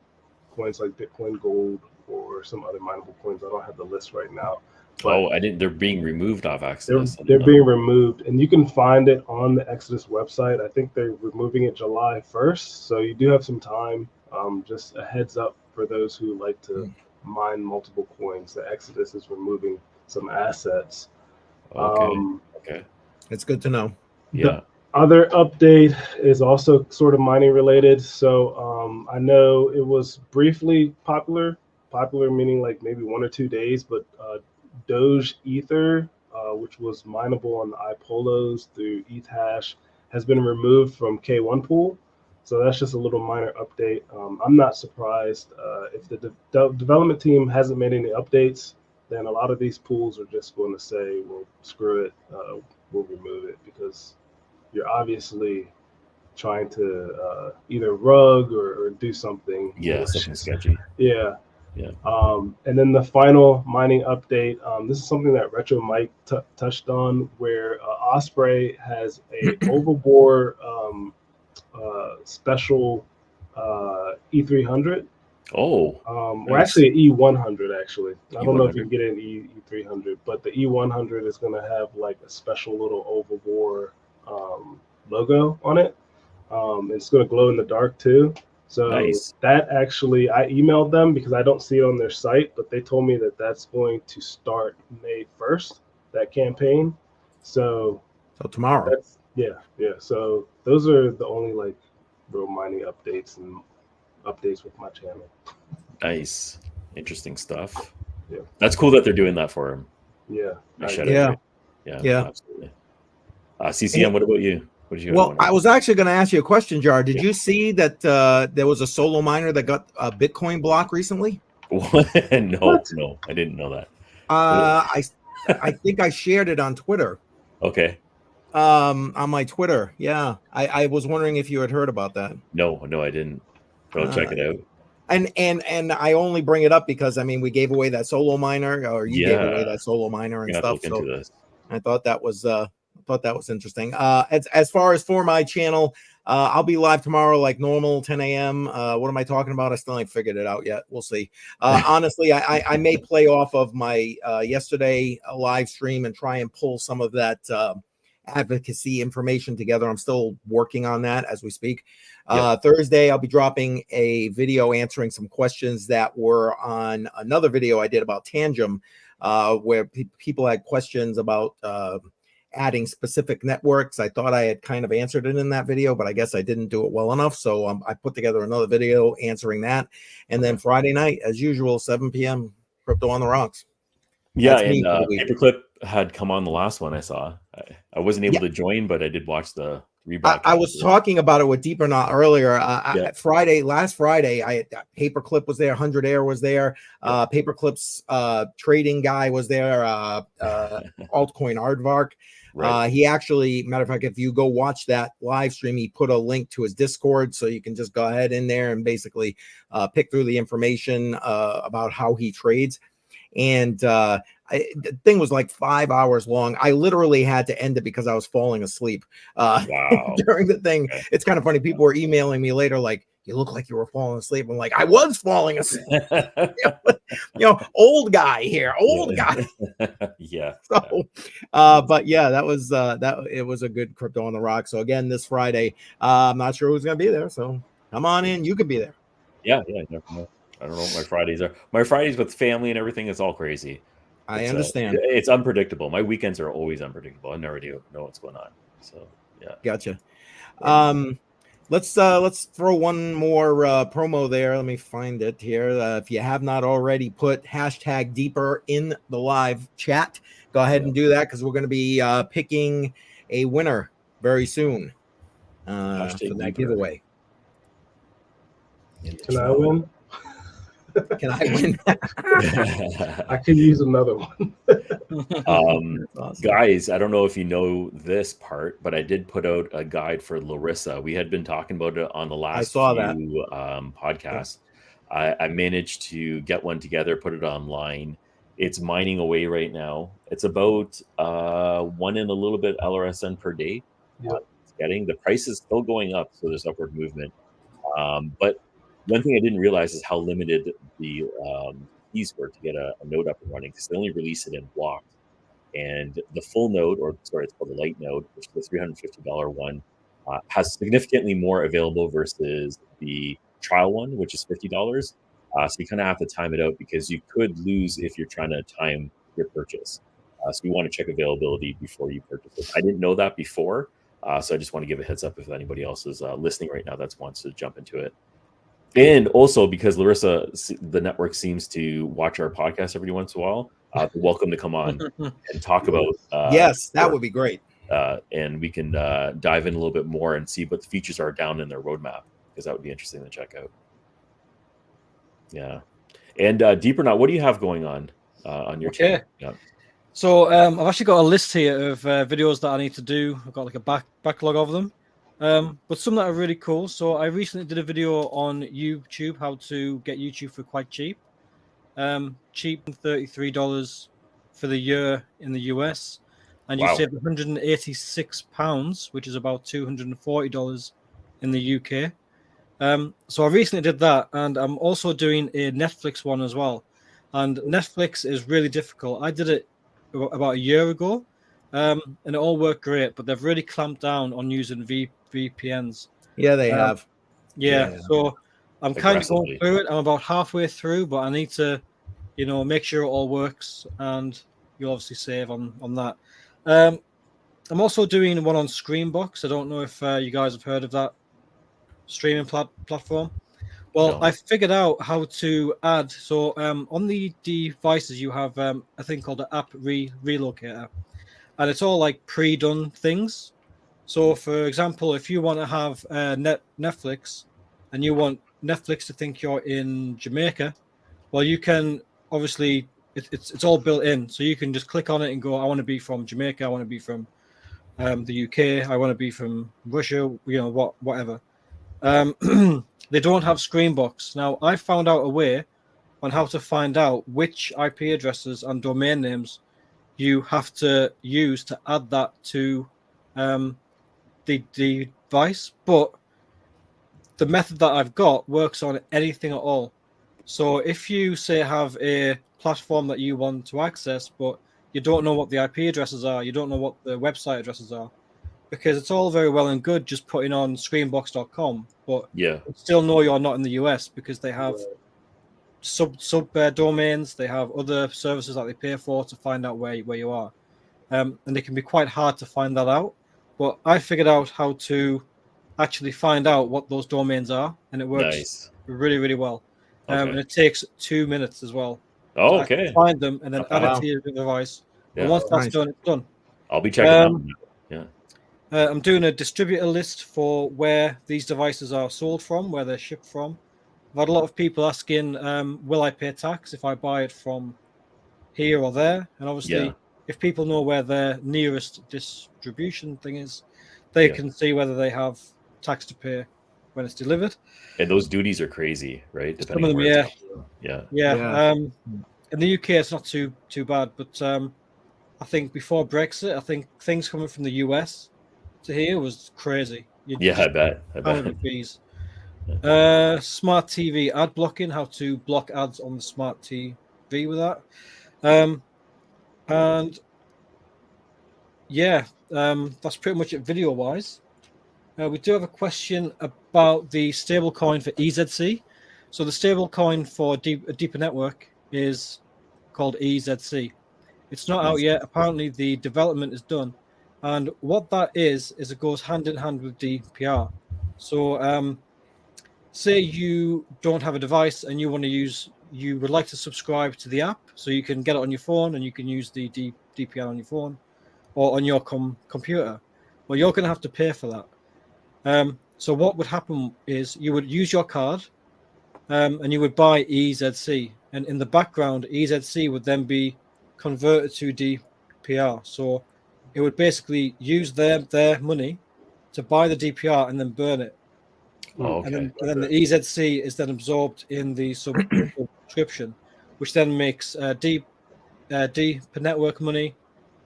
coins like Bitcoin Gold or some other mineable coins. I don't have the list right now. But I didn't. They're being removed off Exodus. they're being removed, and you can find it on the Exodus website. I think they're removing it July 1st, so you do have some time. Just a heads up for those who like to mine multiple coins. The Exodus is removing some assets. Okay. It's good to know. Yeah. The other update is also sort of mining related. So I know it was briefly popular meaning like maybe 1 or 2 days, but Doge Ether, which was mineable on the iPolos through ETH has been removed from K1 pool. So that's just a little minor update. I'm not surprised if the development team hasn't made any updates, then a lot of these pools are just going to say, well, screw it, we'll remove it, because you're obviously trying to either rug or do something. Yeah, something sketchy. Yeah. Yeah. And then the final mining update, this is something that Retro Mike touched on, where Osprey has a overbore special E300. Oh. Or actually an E100, actually. I don't know if you E100. can get an E300, but the E100 is going to have like a special little overbore logo on it. It's going to glow in the dark too. So Nice. that actually, I emailed them because I don't see it on their site, but they told me that that's going to start May 1st, that campaign. So tomorrow. Yeah. So those are the only like real mining updates and updates with my channel. Nice. Interesting stuff. Yeah. That's cool that they're doing that for him. Yeah. Yeah. Absolutely. CCM, what about you? What did you Well, I was actually going to ask you a question, Jar. Did you see that there was a solo miner that got a Bitcoin block recently? No, I didn't know that. I think I shared it on Twitter. Okay. On my Twitter. Yeah. I was wondering if you had heard about that. No, I didn't. I'll check it out. And I only bring it up because, I mean, we gave away that solo miner, or you gave away that solo miner and stuff. So I thought that was interesting. As far as for my channel, I'll be live tomorrow like normal, 10 a.m. What am I talking about? I still ain't figured it out yet. We'll see. Honestly, I may play off of my yesterday live stream and try and pull some of that advocacy information together. I'm still working on that as we speak. Thursday, I'll be dropping a video answering some questions that were on another video I did about Tangem, where people had questions about adding specific networks. I thought I had kind of answered it in that video, but I guess I didn't do it well enough. So I put together another video answering that. And then Friday night, as usual, 7 p.m., Crypto on the Rocks. Yeah, and Paperclip had come on the last one I saw. I wasn't able to join, but I did watch the rebroadcast. I was talking about it with Deepernaut earlier. Last Friday, Paperclip was there, 100 Air was there, Paperclip's trading guy was there, altcoin Aardvark. Right. He actually, matter of fact, if you go watch that live stream, he put a link to his Discord, so you can just go ahead in there and basically pick through the information about how he trades. And the thing was like 5 hours long. I literally had to end it because I was falling asleep during the thing. Okay. It's kind of funny. People were emailing me later like, you look like you were falling asleep. I'm like, I was falling asleep. Old guy here, old guy. Yeah. So, but yeah, that was it was a good Crypto on the Rock. So again, this Friday, I'm not sure who's going to be there. So come on in. You could be there. Yeah. Never know. I don't know what my Fridays are. My Fridays with family and everything is all crazy. I understand. It's unpredictable. My weekends are always unpredictable. I never do know what's going on. So yeah. Gotcha. Let's throw one more promo there. Let me find it here. If you have not already put hashtag Deeper in the live chat, go ahead and do that, because we're going to be picking a winner very soon for that giveaway. Can I win? Can I win? I could use another one. Um, Awesome. guys, I don't know if you know this part, but I did put out a guide for Larissa. We had been talking about it on the last saw few podcasts. I managed to get one together, put it online. It's mining away right now. It's about 1 and a little bit LRSN per day. Yep. It's getting the price is still going up, so there's upward movement. But one thing I didn't realize is how limited the keys were to get a node up and running, because they only release it in blocks. And the full node, or sorry, it's called the light node, which is the $350 one, has significantly more available versus the trial one, which is $50. So you kind of have to time it out, because you could lose if you're trying to time your purchase. So you want to check availability before you purchase it. I didn't know that before, so I just want to give a heads up if anybody else is listening right now that wants to jump into it. And also, because Larissa, the network seems to watch our podcast every once in a while, welcome to come on and talk about. Yes, that would be great. And we can dive in a little bit more and see what the features are down in their roadmap, because that would be interesting to check out. Yeah. And Deepernaut, what do you have going on your channel? Yeah. So I've actually got a list here of videos that I need to do. I've got like a backlog of them. But some that are really cool. So I recently did a video on YouTube, how to get YouTube for quite cheap. Cheap, $33 for the year in the US. And you save £186, which is about $240 in the UK. So I recently did that, and I'm also doing a Netflix one as well. And Netflix is really difficult. I did it about a year ago, and it all worked great, but they've really clamped down on using VPNs. Yeah, they have. Yeah, so I'm kind of going through it. I'm about halfway through, but I need to, make sure it all works, and you'll obviously save on that. I'm also doing one on Screenbox. I don't know if you guys have heard of that streaming platform. Well, no. I figured out how to add. So on the devices, you have a thing called the app relocator, and it's all like pre-done things. So, for example, if you want to have Netflix, and you want Netflix to think you're in Jamaica, well, you can obviously it's all built in, so you can just click on it and go, I want to be from Jamaica, I want to be from the UK, I want to be from Russia, whatever. They don't have Screenbox. Now, I found out a way on how to find out which IP addresses and domain names you have to use to add that to the device, but the method that I've got works on anything at all. So if you say have a platform that you want to access, but you don't know what the IP addresses are, you don't know what the website addresses are, because it's all very well and good just putting on screenbox.com, but you still know you're not in the US, because they have sub domains, they have other services that they pay for to find out where you are, and it can be quite hard to find that out. But I figured out how to actually find out what those domains are, and it works really, really well. And it takes 2 minutes as well. Oh, okay. Find them and then add it to your device. Yeah. And once that's done, it's done. I'll be checking out. Yeah. I'm doing a distributor list for where these devices are sold from, where they're shipped from. I've had a lot of people asking, will I pay tax if I buy it from here or there? And obviously, if people know where their nearest distribution thing is, they can see whether they have tax to pay when it's delivered. And those duties are crazy, right? Depending on where in the UK, it's not too bad, but I think before Brexit, I think things coming from the US to here was crazy. I bet. Fees. Smart TV ad blocking, how to block ads on the smart TV with that. And that's pretty much it video wise. We do have a question about the stable coin for EZC. So the stable coin for Deeper Network is called EZC. It's not out yet. Apparently the development is done. And what that is it goes hand in hand with DPR. So say you don't have a device and you would like to subscribe to the app, so you can get it on your phone and you can use the DPR on your phone or on your computer. Well, you're going to have to pay for that. So what would happen is you would use your card, and you would buy EZC, and in the background, EZC would then be converted to DPR. So it would basically use their money to buy the DPR and then burn it. Oh, And okay. then the EZC is then absorbed in the subscription, which then makes deep network money,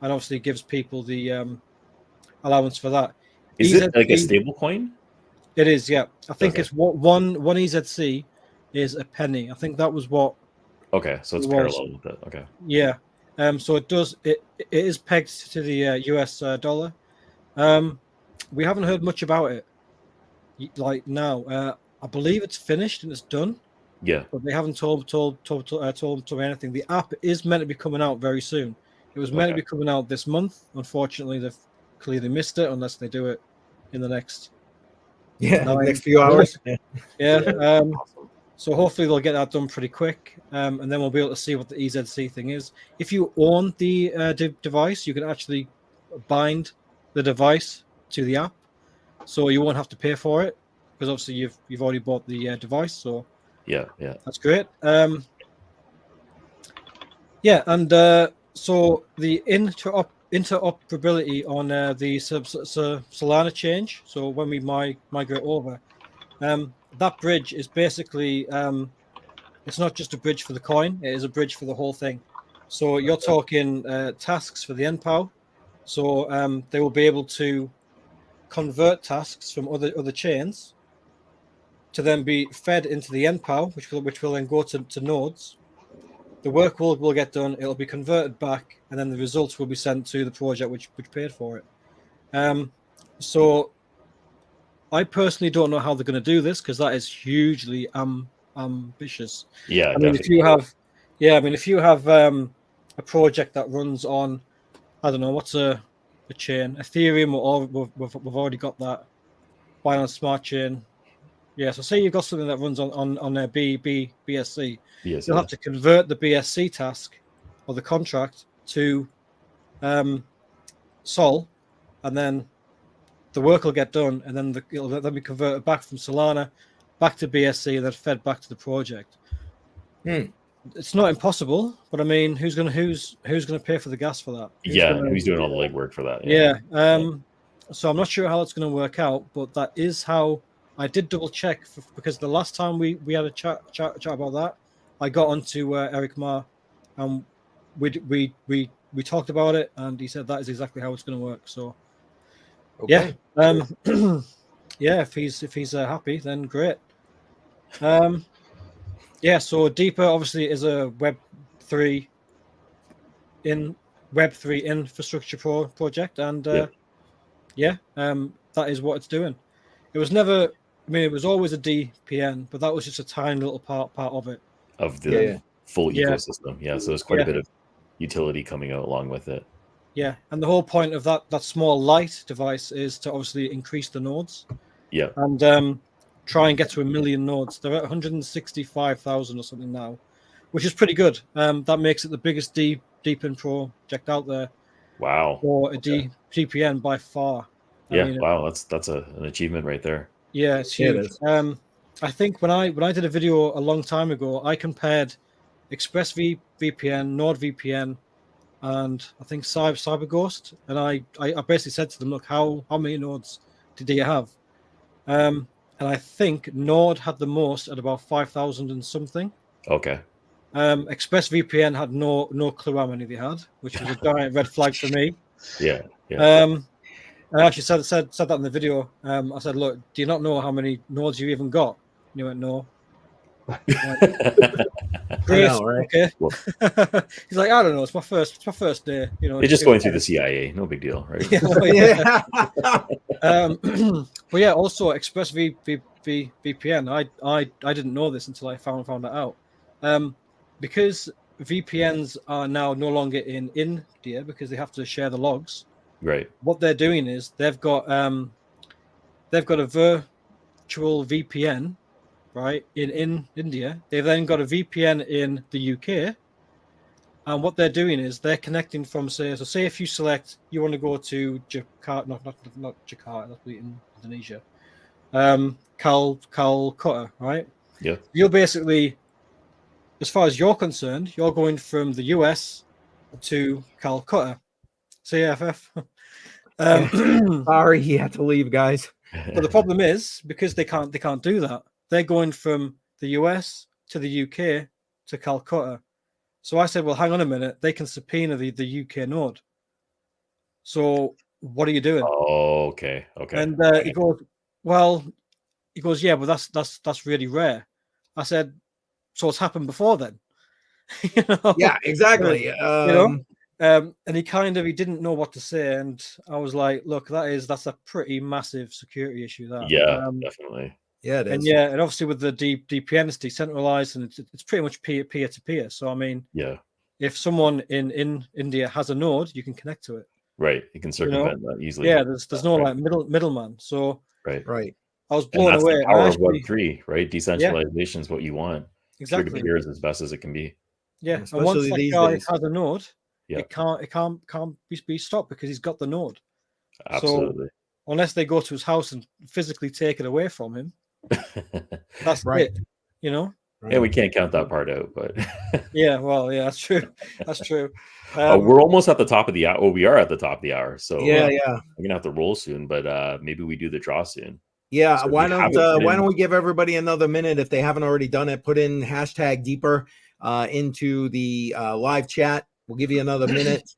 and obviously gives people the allowance for that. Is it like a stable coin? It is, yeah. I think Okay. it's one EZC is a penny. I think that was what. Okay, so it's parallel with it. Okay. Yeah. So it is pegged to the US dollar. We haven't heard much about it. Like now, I believe it's finished and it's done. Yeah. But they haven't told me anything. The app is meant to be coming out very soon. It was meant to be coming out this month. Unfortunately, they've clearly missed it unless they do it in the next next few hours. Yeah. Awesome. So hopefully they'll get that done pretty quick, and then we'll be able to see what the EZC thing is. If you own the device, you can actually bind the device to the app, so you won't have to pay for it because obviously you've already bought the device. So yeah, that's great. Yeah, and so the interoperability on the Solana change. So when we migrate over, that bridge is basically it's not just a bridge for the coin; it is a bridge for the whole thing. So you're talking tasks for the NPOW. So they will be able to convert tasks from other chains to then be fed into the NPOW, which will then go to nodes. The work will get done. It'll be converted back, and then the results will be sent to the project which paid for it. So I personally don't know how they're going to do this because that is hugely ambitious. Yeah, I mean, if you have a project that runs on, I don't know, what's a chain, Ethereum, or we've already got that. Binance Smart Chain. Yeah, so say you've got something that runs on their BSC. You'll have to convert the BSC task or the contract to Sol, and then the work will get done, and then it'll then be converted back from Solana back to BSC and then fed back to the project. It's not impossible, but I mean, who's gonna pay for the gas for that? Who's doing all the legwork for that? Yeah. So I'm not sure how it's going to work out, but that is how I did double check because the last time we had a chat about that, I got onto Eric Ma, and we talked about it, and he said that is exactly how it's going to work. So yeah, if he's happy, then great. Yeah, so Deeper obviously is a Web3 infrastructure project, and that is what it's doing. It was never, I mean, it was always a DPN, but that was just a tiny little part of it. Of the full ecosystem. Yeah, so there's quite a bit of utility coming out along with it. Yeah, and the whole point of that small light device is to obviously increase the nodes. Yeah. And try and get to 1 million nodes. They're at 165,000 or something now, which is pretty good. That makes it the biggest DeepIn project out there. Wow. For a DPN by far. I mean, wow, that's an achievement right there. Yeah, it's huge. I think when I did a video a long time ago, I compared ExpressVPN, NordVPN, and I think CyberGhost, and I basically said to them, look, how many nodes do you have? And I think Nord had the most at about 5,000 and something. Okay. ExpressVPN had no clue how many they had, which was a giant red flag for me. Yeah. I actually said that in the video. I said, look, do you not know how many nodes you even got? And he went, no. Great. Know, right? Okay. He's like, I don't know. It's my first day. You know, it's just going through the CIA. No big deal, right? But yeah, also ExpressVPN. I didn't know this until I found it out. Because VPNs are now no longer in India because they have to share the logs. Right. What they're doing is they've got a virtual VPN, right, in India. They've then got a VPN in the UK, and what they're doing is they're connecting from say if you select you want to go to Jakarta, not Jakarta, that's in Indonesia, Calcutta, right? Yeah. You're basically, as far as you're concerned, you're going from the US to Calcutta, CFF. Sorry, he had to leave, guys. But the problem is, because they can't do that. They're going from the US to the UK to Calcutta. So I said, well, hang on a minute. They can subpoena the UK node. So what are you doing? Oh, okay. And he goes, yeah, but that's really rare. I said, so it's happened before then. You know? Yeah, exactly. And he didn't know what to say, and I was like, look, that's a pretty massive security issue. That Definitely. Yeah, it is. And obviously with the DPN, it's decentralized, and it's pretty much peer to peer. So I mean, if someone in India has a node, you can connect to it. Right, you can circumvent that easily. Yeah, there's no like middleman. So right. I was blown away. The power of Web3, right? Decentralization is what you want. Exactly. Peer-to-peer is as best as it can be. Yeah, and once that guy has a node, it can't be stopped because he's got the node. Absolutely. So unless they go to his house and physically take it away from him, that's right. it. You know. Yeah, we can't count that part out, but that's true. That's true. We're almost at the top of the hour. Oh, we are at the top of the hour. So we're gonna have to roll soon, but maybe we do the draw soon. Yeah, so why don't we give everybody another minute if they haven't already done it? Put in hashtag deeper into the live chat. We'll give you another minute,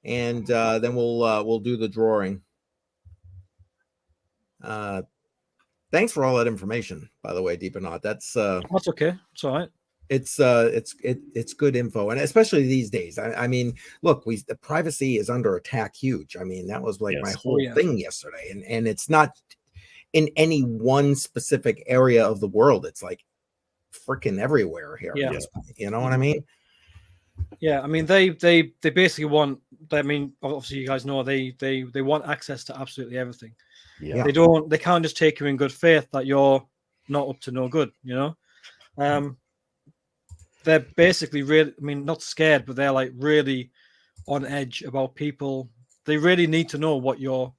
and then we'll do the drawing. Thanks for all that information, by the way, Deepernaut. That's okay. It's all right. It's good info, and especially these days. I mean, look, the privacy is under attack, huge. I mean, that was like my whole thing yesterday, and it's not in any one specific area of the world. It's like freaking everywhere here. Yeah. You know what I mean? Yeah, I mean they basically want. I mean, obviously you guys know they want access to absolutely everything. Yeah. They can't just take you in good faith that you're not up to no good. You know, they're basically really. I mean, not scared, but they're like really on edge about people. They really need to know what you're.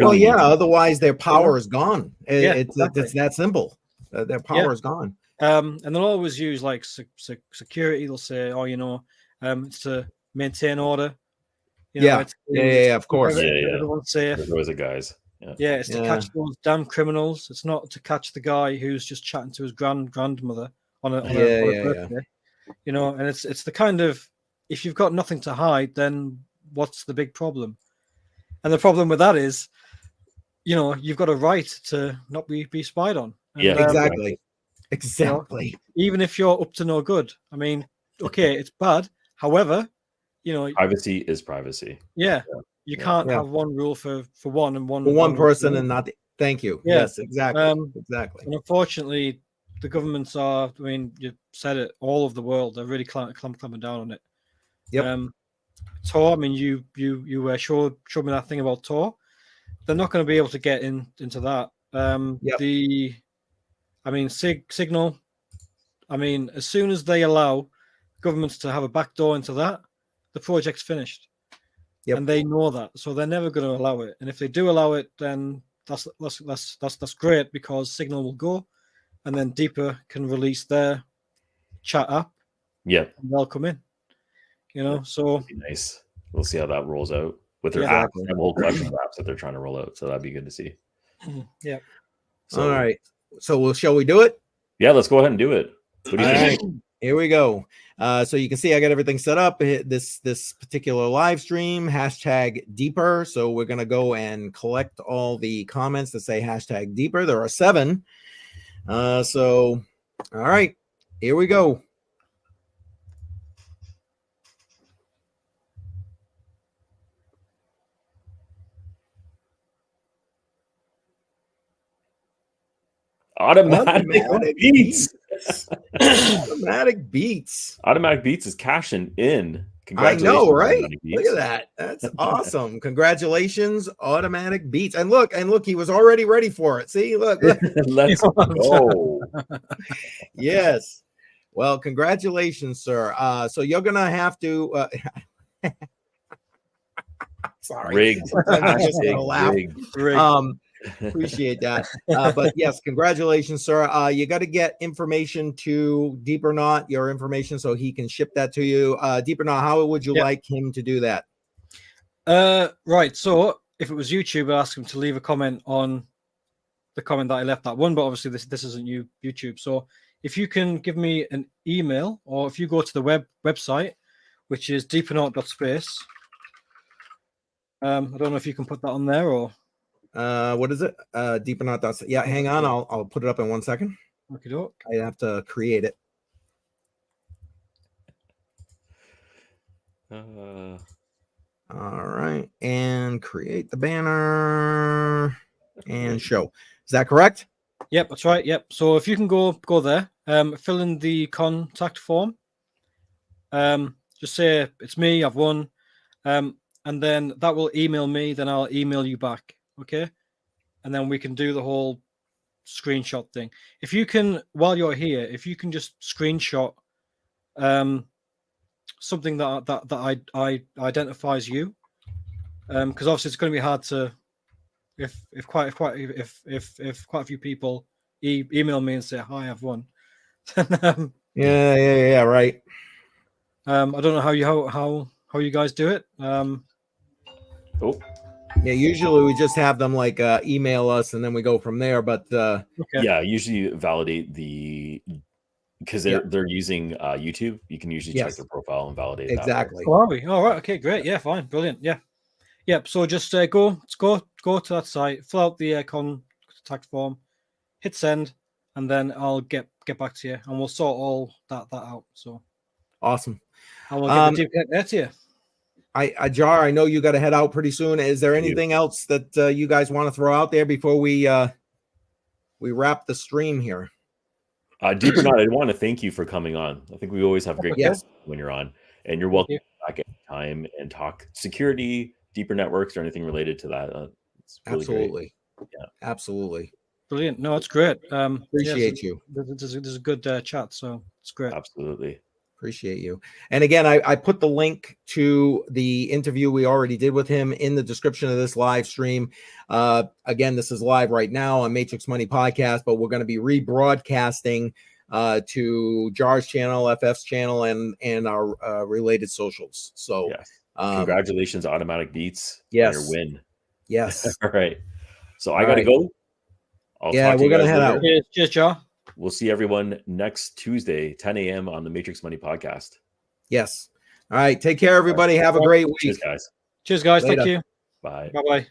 Otherwise their power is gone. It's that simple. Their power is gone. And they'll always use like security. They'll say, "Oh, you know, it's to maintain order." You know, of course. Everyone's safe. There's always a guys. Yeah, it's to catch those damn criminals. It's not to catch the guy who's just chatting to his grandmother on a birthday. You know, and it's the kind of, if you've got nothing to hide, then what's the big problem? And the problem with that is, you know, you've got a right to not be spied on. And, exactly. You know, even if you're up to no good. I mean, okay, it's bad. However, you know, privacy is privacy. Yeah. You can't have one rule for one and one for one person and not. Thank you. Yeah. Yes, exactly. Exactly. And unfortunately, the governments are. I mean, you said it. All of the world, they're really clamping down on it. Yep. Tor. I mean, you showed me that thing about Tor. They're not going to be able to get into that. Signal. I mean, as soon as they allow governments to have a backdoor into that, the project's finished. Yep. And they know that, so they're never going to allow it. And if they do allow it, then that's great, because Signal will go, and then Deeper can release their chat app. Yeah, and they'll come in. You know, so that'd be nice. We'll see how that rolls out with their apps. They have a whole collection of apps that they're trying to roll out, so that'd be good to see. Yeah. So, all right. So shall we do it? Yeah, let's go ahead and do it. What do you think? Right. Here we go. So you can see I got everything set up. This particular live stream, hashtag deeper. So we're going to go and collect all the comments that say hashtag deeper. There are 7. All right, here we go. Automatic beats. Automatic beats. Automatic beats is cashing in. I know, right? Look at that. That's awesome. Congratulations, Automatic Beats. And look, he was already ready for it. See, look. Let's go. Yes. Well, congratulations, sir. So you're gonna have to sorry. Rigged. I'm just gonna laugh. Appreciate that. But yes, congratulations, sir. You got to get information to Deepernaut, your information, so he can ship that to you. Deepernaut, how would you like him to do that? Right. So if it was YouTube, I'd ask him to leave a comment on the comment that I left that one, but obviously this isn't YouTube. So if you can give me an email, or if you go to the website, which is deepernaut.space. I don't know if you can put that on there, or what is it? Deepernaut. Yeah, hang on. I'll put it up in 1 second. Okay, I have to create it. All right, and create the banner and show. Is that correct? Yep, that's right. Yep. So if you can go there, fill in the contact form. Just say it's me, I've won, and then that will email me. Then I'll email you back. Okay, and then we can do the whole screenshot thing. If you can, while you're here, if you can just screenshot something that I identifies you, because obviously it's going to be hard to if quite a few people email me and say hi, I've won. Yeah, right. I don't know how you guys do it. Yeah, usually we just have them like email us and then we go from there. But yeah, usually validate because they're using YouTube. You can usually check their profile and validate exactly. that. Oh, are we? All right. Okay, great. Yeah, fine, brilliant. Yeah. So just go to that site, fill out the contact form, hit send, and then I'll get back to you, and we'll sort all that out. So awesome. I will get the deep there to you. Jar, I know you got to head out pretty soon. Is there anything else that you guys want to throw out there before we wrap the stream here? Deepernaut, I want to thank you for coming on. I think we always have great guests when you're on, and you're welcome back at time and talk security, deeper networks, or anything related to that. It's really absolutely great. Yeah, absolutely. Brilliant. No, it's great. Appreciate you. There's a good chat, so it's great. Absolutely. Appreciate you. And again, I put the link to the interview we already did with him in the description of this live stream. Again, this is live right now on Matrix Money Podcast, but we're going to be rebroadcasting to Jar's channel, FF's channel, and our related socials. So congratulations, Automatic Beats. Yes. On your win. Yes. All right. So I got to go. We're going to head out. Cheers, Jar. We'll see everyone next Tuesday, 10 a.m. on the Matrix Money Podcast. Yes. All right. Take care, everybody. Have a great week. Cheers, guys. Cheers, guys. Later. Thank you. Bye. Bye-bye.